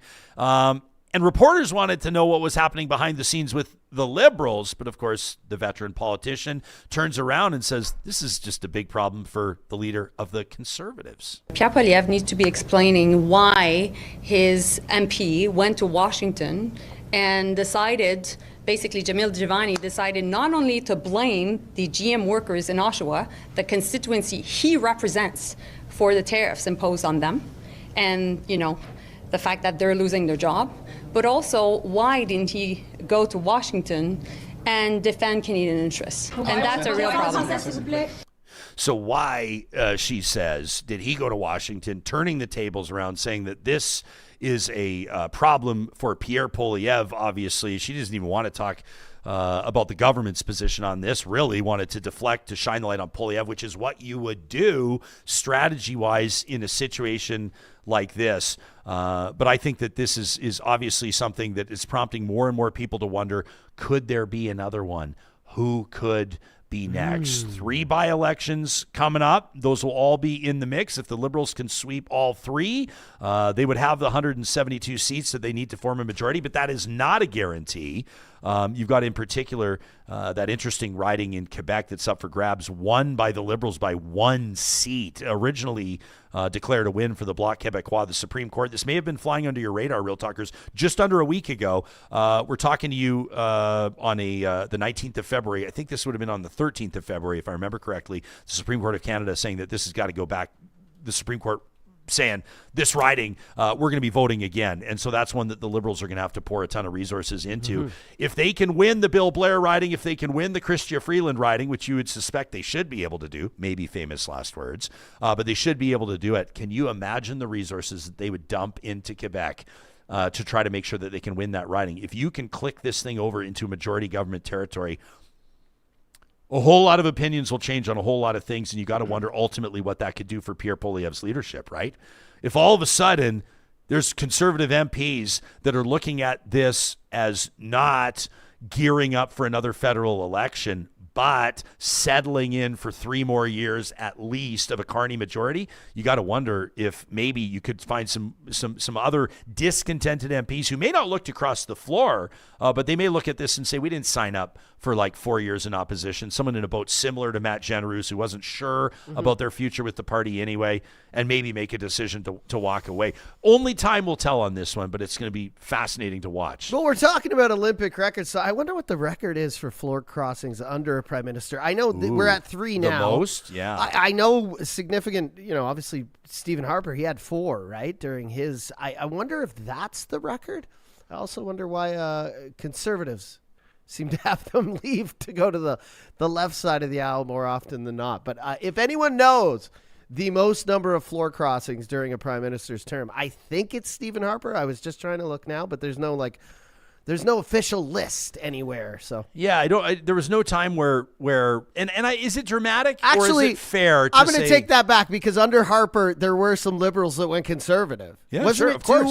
And reporters wanted to know what was happening behind the scenes with the Liberals. But of course, the veteran politician turns around and says, this is just a big problem for the leader of the Conservatives. Pierre Poilievre needs to be explaining why his MP went to Washington and decided, basically Jamil Jivani decided not only to blame the GM workers in Oshawa, the constituency he represents, for the tariffs imposed on them, and, the fact that they're losing their job, but also why didn't he go to Washington and defend Canadian interests? And that's a real problem. So why, she says, did he go to Washington, turning the tables around, saying that this is a problem for Pierre Poilievre? Obviously, she doesn't even want to talk about the government's position on this, really wanted to deflect, to shine the light on Poilievre, which is what you would do strategy-wise in a situation like this. But I think that this is obviously something that is prompting more and more people to wonder, could there be another one? Who could the next 3 by-elections coming up. Those will all be in the mix. If the Liberals can sweep all 3, they would have the 172 seats that they need to form a majority, but that is not a guarantee. You've got in particular that interesting riding in Quebec that's up for grabs, won by the Liberals by 1 seat, originally declared a win for the Bloc Québécois, the Supreme Court. This may have been flying under your radar, Real Talkers, just under a week ago. We're talking to you on the 19th of February. I think this would have been on the 13th of February, if I remember correctly. The Supreme Court of Canada saying that this has got to go back. The Supreme Court saying this riding, we're going to be voting again. And so that's one that the Liberals are going to have to pour a ton of resources into. If they can win the Bill Blair riding, if they can win the Chrystia Freeland riding, which you would suspect they should be able to do, maybe famous last words, but they should be able to do it. Can you imagine the resources that they would dump into Quebec to try to make sure that they can win that riding? If you can click this thing over into majority government territory, a whole lot of opinions will change on a whole lot of things, and you got to wonder ultimately what that could do for Pierre Poilievre's leadership, right? If all of a sudden there's conservative MPs that are looking at this as not gearing up for another federal election, but settling in for 3 more years at least of a Carney majority, you got to wonder if maybe you could find some other discontented MPs who may not look to cross the floor, but they may look at this and say, we didn't sign up for like 4 years in opposition. Someone in a boat similar to Matt Jeneroux who wasn't sure about their future with the party anyway, and maybe make a decision to walk away. Only time will tell on this one, but it's going to be fascinating to watch. Well, we're talking about Olympic records, so I wonder what the record is for floor crossings under a prime minister. I know we're at 3 now. The most? Yeah. I know significant, obviously Stephen Harper, he had 4, right, during his. I wonder if that's the record. I also wonder why Conservatives seem to have them leave to go to the left side of the aisle more often than not. But if anyone knows the most number of floor crossings during a prime minister's term, I think it's Stephen Harper. I was just trying to look now, but there's no official list anywhere. So yeah, there was no time where is it dramatic? Actually, or is it fair? I'm going to take that back, because under Harper there were some Liberals that went conservative. Yeah, wasn't sure, it? of course.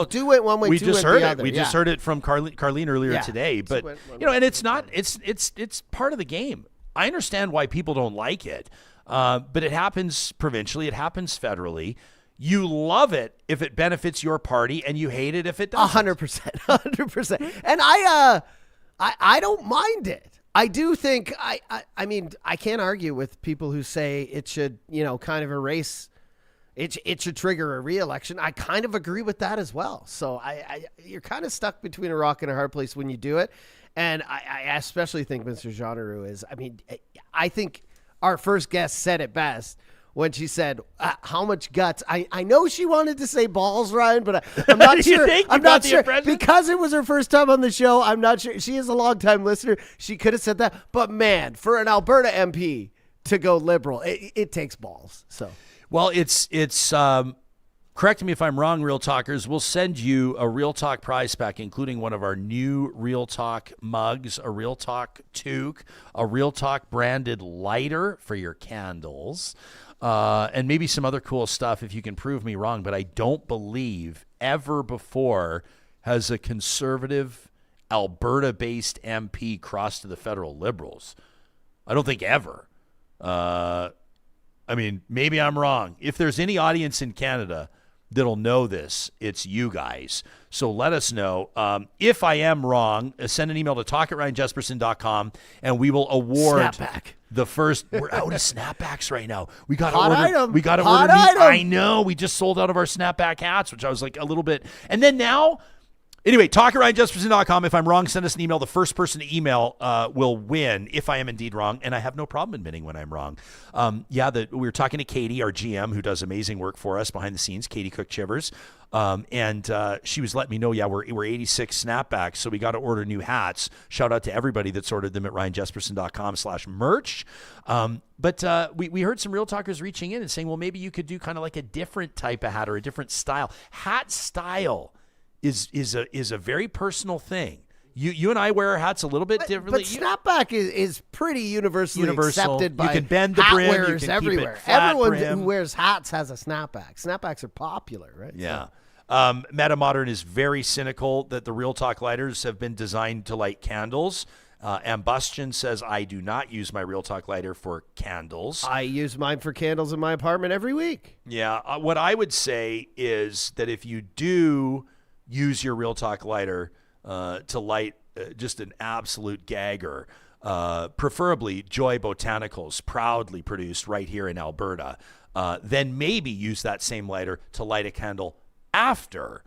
Two went one way. We two just went heard the it. other. We just heard it from Carlene earlier today. But and it's not. It's part of the game. I understand why people don't like it, but it happens provincially. It happens federally. You love it if it benefits your party, and you hate it if it doesn't. 100%. And I don't mind it. I do think, I mean, I can't argue with people who say it should, kind of erase, it should trigger a re-election. I kind of agree with that as well. So you're kind of stuck between a rock and a hard place when you do it. And I especially think Mr. Jeneroux is, I think our first guest said it best when she said, how much guts. I know she wanted to say balls, Ryan, but I'm not sure. I'm not sure. Because it was her first time on the show, I'm not sure. She is a longtime listener. She could have said that. But, man, for an Alberta MP to go Liberal, it takes balls. So, well, it's correct me if I'm wrong, Real Talkers. We'll send you a Real Talk prize pack, including one of our new Real Talk mugs, a Real Talk toque, a Real Talk branded lighter for your candles, and maybe some other cool stuff if you can prove me wrong. But I don't believe ever before has a conservative Alberta-based MP crossed to the federal Liberals. I don't think ever. Maybe I'm wrong. If there's any audience in Canada that'll know this, it's you guys. So let us know. If I am wrong, send an email to talk@ryanjesperson.com, and we will award Snapback. the first. We're out of snapbacks right now. We got to Hot order. item. We got to Hot order. item. I know. We just sold out of our snapback hats, which I was like a little bit. And then now. Anyway, talk@ryanjesperson.com. If I'm wrong, send us an email. The first person to email will win if I am indeed wrong, and I have no problem admitting when I'm wrong. We were talking to Katie, our GM, who does amazing work for us behind the scenes, Katie Cook-Chivers, and she was letting me know, we're 86 snapbacks, so we got to order new hats. Shout out to everybody that's ordered them at ryanjesperson.com/merch. But we heard some Real Talkers reaching in and saying, well, maybe you could do kind of like a different type of hat or a different style. Hat style is a very personal thing. You and I wear our hats a little bit differently. But snapback is pretty universally accepted by you can bend the hat brim, wearers you can everywhere. keep it flat Everyone brim. who wears hats has a snapback. Snapbacks are popular, right? Yeah. MetaModern is very cynical that the Real Talk lighters have been designed to light candles. Ambustion says, I do not use my Real Talk lighter for candles. I use mine for candles in my apartment every week. Yeah. What I would say is that if you do use your Real Talk lighter to light just an absolute gagger, preferably Joy Botanicals, proudly produced right here in Alberta, then maybe use that same lighter to light a candle after,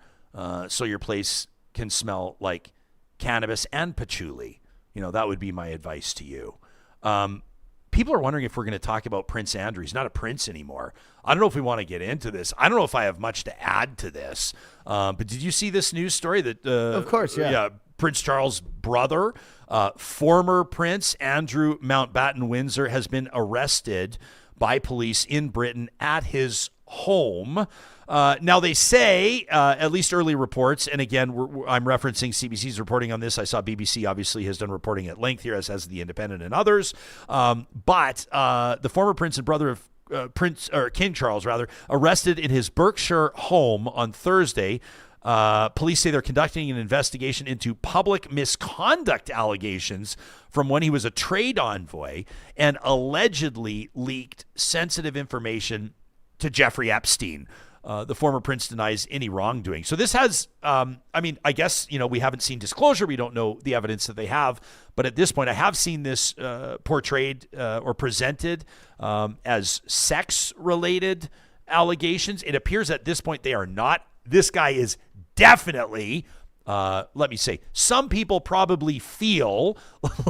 so your place can smell like cannabis and patchouli. That would be my advice to you. People are wondering if we're going to talk about Prince Andrew. He's not a prince anymore. I don't know if we want to get into this. I don't know if I have much to add to this. But did you see this news story that? Of course, yeah. Prince Charles' brother, former Prince Andrew Mountbatten Windsor, has been arrested by police in Britain at his home. Now they say, at least early reports, and again, I'm referencing CBC's reporting on this. I saw BBC obviously has done reporting at length here, as has The Independent and others. But the former prince and brother of King Charles, arrested in his Berkshire home on Thursday. Police say they're conducting an investigation into public misconduct allegations from when he was a trade envoy and allegedly leaked sensitive information to Jeffrey Epstein. The former prince denies any wrongdoing. So this has, I guess, we haven't seen disclosure. We don't know the evidence that they have. But at this point, I have seen this portrayed or presented as sex-related allegations. It appears at this point they are not. This guy is definitely, let me say, some people probably feel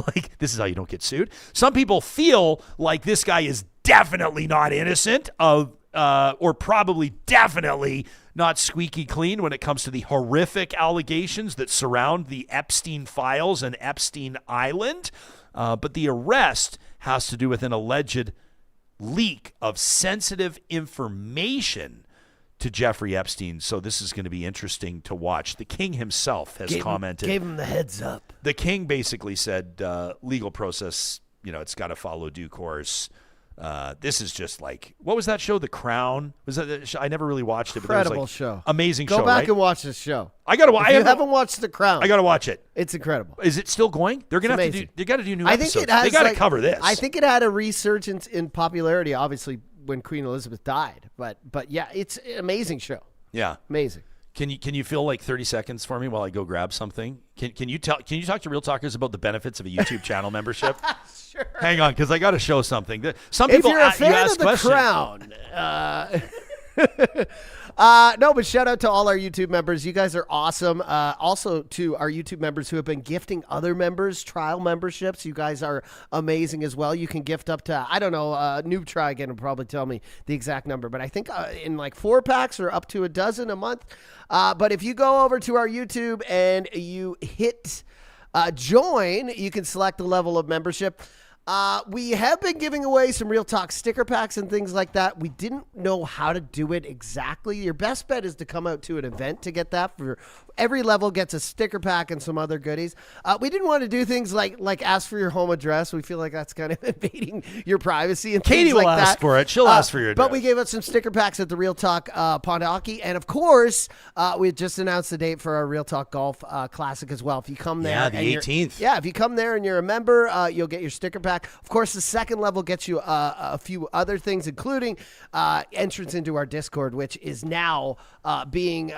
like, this is how you don't get sued. Some people feel like this guy is definitely not innocent of, or probably definitely not squeaky clean when it comes to the horrific allegations that surround the Epstein files and Epstein Island. But the arrest has to do with an alleged leak of sensitive information to Jeffrey Epstein. So this is going to be interesting to watch. The king himself has commented. Gave him the heads up. The king basically said legal process, it's got to follow due course. This is just like, what was that show? The Crown? Was that? I never really watched it. Incredible but show. Amazing show. show. Go back right? and watch this show. I gotta. If you haven't watched The Crown, I gotta watch it. It's incredible. Is it still going? They're gonna have to do. They got to do new episodes. I think it has. They got to cover this. I think it had a resurgence in popularity, obviously, when Queen Elizabeth died. But yeah, it's an amazing show. Yeah, amazing. Can you fill like 30 seconds for me while I go grab something? Can you talk to Real Talkers about the benefits of a YouTube channel membership? Sure. Hang on, because I got to show something. Some people, if you're a fan of The Crown, no, but shout out to all our YouTube members. You guys are awesome. Also to our YouTube members who have been gifting other members trial memberships. You guys are amazing as well. You can gift up to, I don't know, Noob Try again will probably tell me the exact number, but I think in like 4-packs or up to a dozen a month. But if you go over to our YouTube and you hit join, you can select the level of membership. We have been giving away some Real Talk sticker packs and things like that. We didn't know how to do it exactly. Your best bet is to come out to an event to get that. For every level gets a sticker pack and some other goodies. We didn't want to do things like ask for your home address. We feel like that's kind of invading your privacy and Katie things like will ask for it. She'll ask for your address. But we gave out some sticker packs at the Real Talk Pond Hockey. And of course, we just announced the date for our Real Talk Golf Classic as well. If you come there. Yeah, the 18th. Yeah, if you come there and you're a member, you'll get your sticker pack. Of course, the second level gets you a few other things, including entrance into our Discord, which is now being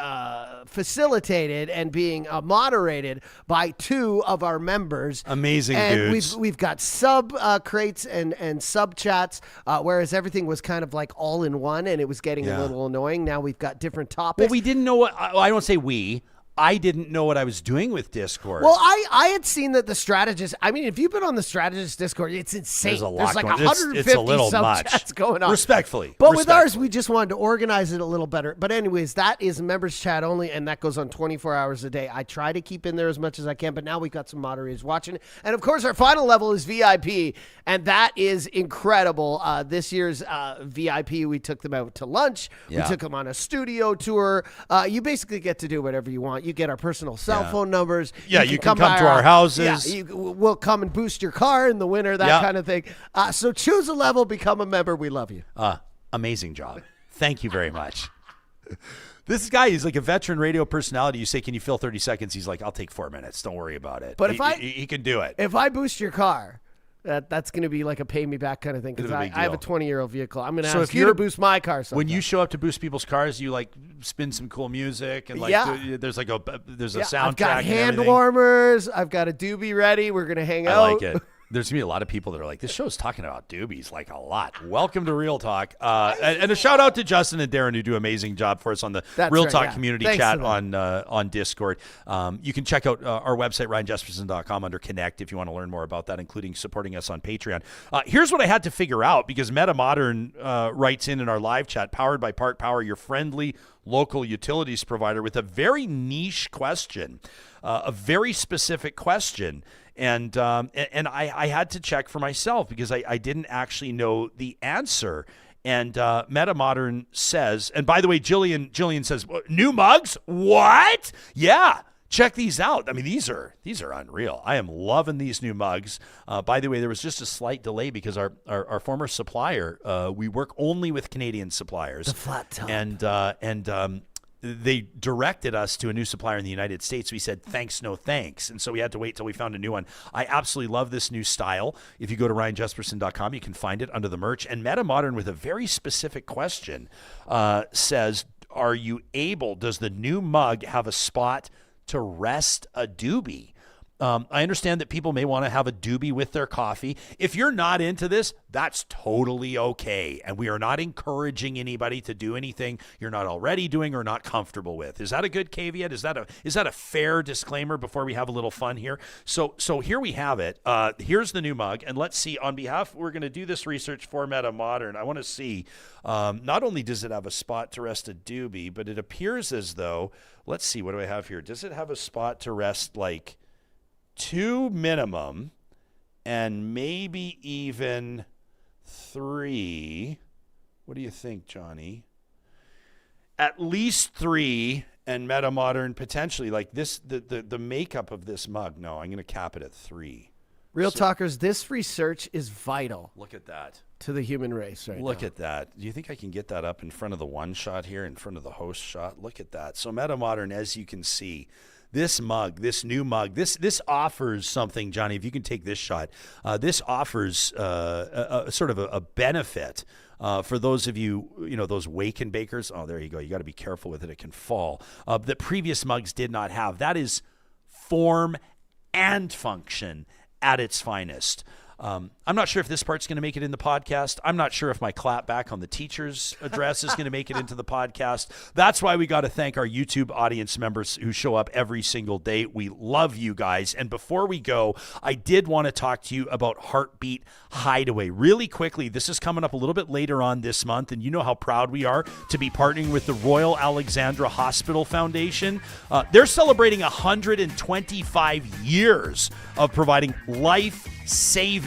facilitated and being moderated by 2 of our members. Amazing and dudes. We've got sub crates and sub chats, whereas everything was kind of like all in one, and it was getting a little annoying. Now we've got different topics. Well, we didn't know what. I don't say we. I didn't know what I was doing with Discord. Well, I had seen that the strategist, I mean, if you've been on the strategist Discord, it's insane. There's a lot like going on. 150 It's a little sub-chats going on. Respectfully. But with ours, we just wanted to organize it a little better. But anyways, that is members chat only, and that goes on 24 hours a day. I try to keep in there as much as I can, but now we've got some moderators watching. And, of course, our final level is VIP, and that is incredible. This year's VIP, we took them out to lunch. Yeah. We took them on a studio tour. You basically get to do whatever you want. You get our personal cell phone numbers. Yeah, you can come to our houses. Yeah, we'll come and boost your car in the winter, that kind of thing. So choose a level, become a member. We love you. Amazing job. Thank you very much. This guy is like a veteran radio personality. You say, can you fill 30 seconds? He's like, I'll take 4 minutes. Don't worry about it. But he can do it. If I boost your car, that's going to be like a pay me back kind of thing because I have a 20-year-old vehicle. I'm going to ask you to boost my car sometime. When you show up to boost people's cars, you like spin some cool music and like there's a soundtrack. I've got hand warmers. I've got a doobie ready. We're going to hang out. I like it. There's going to be a lot of people that are like, this show's talking about doobies like a lot. Welcome to Real Talk. And a shout out to Justin and Darren who do an amazing job for us on the Real Talk community chat on Discord. You can check out our website, ryanjesperson.com under Connect if you want to learn more about that, including supporting us on Patreon. Here's what I had to figure out because MetaModern writes in our live chat, powered by Park Power, your friendly local utilities provider, with a very niche question, a very specific question. And I had to check for myself because I didn't actually know the answer. And MetaModern says, and by the way, Jillian says, new mugs? What? Yeah. Check these out. I mean, these are unreal. I am loving these new mugs. By the way, there was just a slight delay because our former supplier, we work only with Canadian suppliers. The flat top. And they directed us to a new supplier in the United States. We said, thanks, no thanks. And so we had to wait till we found a new one. I absolutely love this new style. If you go to ryanjesperson.com, you can find it under the merch. And MetaModern, with a very specific question, says, does the new mug have a spot to rest a doobie? I understand that people may want to have a doobie with their coffee. If you're not into this, that's totally okay. And we are not encouraging anybody to do anything you're not already doing or not comfortable with. Is that a good caveat? Is that a fair disclaimer before we have a little fun here? So here we have it. Here's the new mug. And let's see, on behalf, we're going to do this research for MetaModern. I want to see, not only does it have a spot to rest a doobie, but it appears as though, let's see, what do I have here? Does it have a spot to rest like 2 minimum and maybe even 3? What do you think, Johnny? At least 3, and MetaModern potentially like this, the makeup of this mug. No, I'm going to cap it at 3. Real Talkers, this research is vital. Look at that. To the human race right now. Look at that. Do you think I can get that up in front of the one shot here, in front of the host shot? Look at that. So MetaModern, as you can see, this mug, this new mug, this offers something, Johnny, if you can take this shot. This offers a sort of a benefit for those of you, those wake and bakers. Oh, there you go. You got to be careful with it. It can fall. That previous mugs did not have. That is form and function at its finest. I'm not sure if this part's going to make it in the podcast. I'm not sure if my clap back on the teacher's address is going to make it into the podcast. That's why we got to thank our YouTube audience members who show up every single day. We love you guys. And before we go, I did want to talk to you about Heartbeat Hideaway. Really quickly, this is coming up a little bit later on this month, and you know how proud we are to be partnering with the Royal Alexandra Hospital Foundation. They're celebrating 125 years of providing life-saving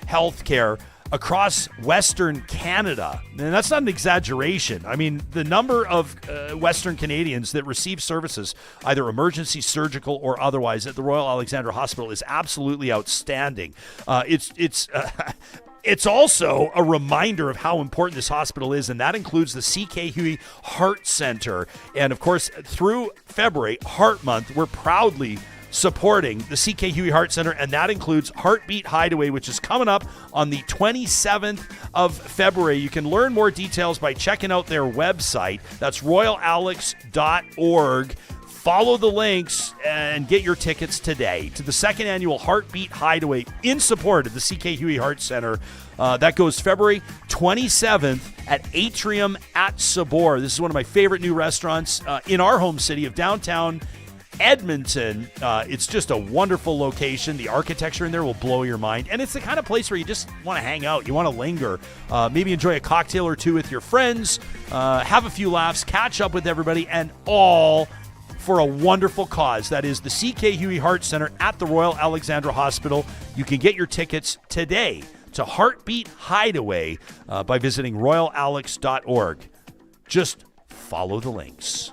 healthcare across Western Canada. And that's not an exaggeration. I mean, the number of Western Canadians that receive services, either emergency, surgical, or otherwise, at the Royal Alexandra Hospital is absolutely outstanding. It's also a reminder of how important this hospital is, and that includes the C.K. Huey Heart Center. And, of course, through February, Heart Month, we're proudly supporting the C.K. Huey Heart Center, and that includes Heartbeat Hideaway, which is coming up on the 27th of February. You can learn more details by checking out their website. That's royalalex.org. Follow the links and get your tickets today to the second annual Heartbeat Hideaway in support of the C.K. Huey Heart Center. That goes February 27th at Atrium at Sabor. This is one of my favorite new restaurants in our home city of downtown Edmonton. It's just a wonderful location. The architecture in there will blow your mind. And it's the kind of place where you just want to hang out. You want to linger. Maybe enjoy a cocktail or two with your friends. Have a few laughs. Catch up with everybody. And all for a wonderful cause. That is the C.K. Huey Heart Center at the Royal Alexandra Hospital. You can get your tickets today to Heartbeat Hideaway by visiting royalalex.org. Just follow the links.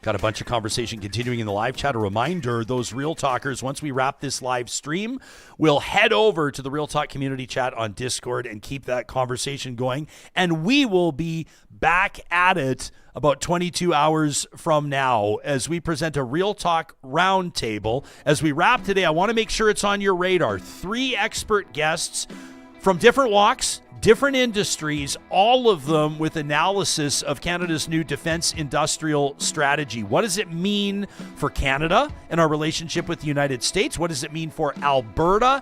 Got a bunch of conversation continuing in the live chat. A reminder, those Real Talkers, once we wrap this live stream, we'll head over to the Real Talk community chat on Discord and keep that conversation going. And we will be back at it about 22 hours from now as we present a Real Talk roundtable. As we wrap today, I want to make sure it's on your radar. 3 expert guests from different walks, different industries, all of them with analysis of Canada's new defense industrial strategy. What does it mean for Canada and our relationship with the United States? What does it mean for Alberta?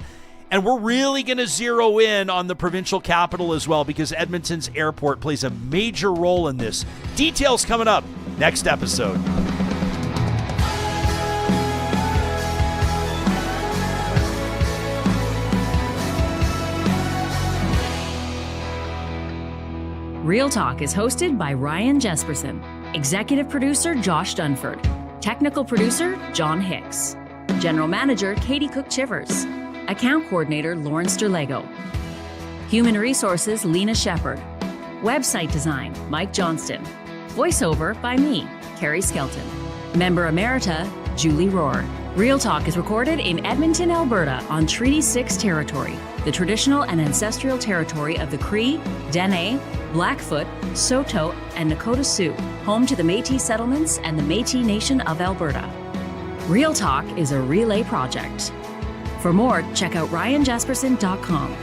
And we're really going to zero in on the provincial capital as well, because Edmonton's airport plays a major role in this. Details coming up next episode. Real Talk is hosted by Ryan Jesperson, executive producer Josh Dunford, technical producer John Hicks, general manager Katie Cook-Chivers, account coordinator Lawrence Derlego, human resources Lena Shepard, website design Mike Johnston, voiceover by me, Carrie Skelton, member emerita Julie Rohr. Real Talk is recorded in Edmonton, Alberta on Treaty 6 territory, the traditional and ancestral territory of the Cree, Dene, Blackfoot, Saulteaux, and Nakota Sioux, home to the Métis settlements and the Métis Nation of Alberta. Real Talk is a relay project. For more, check out ryanjesperson.com.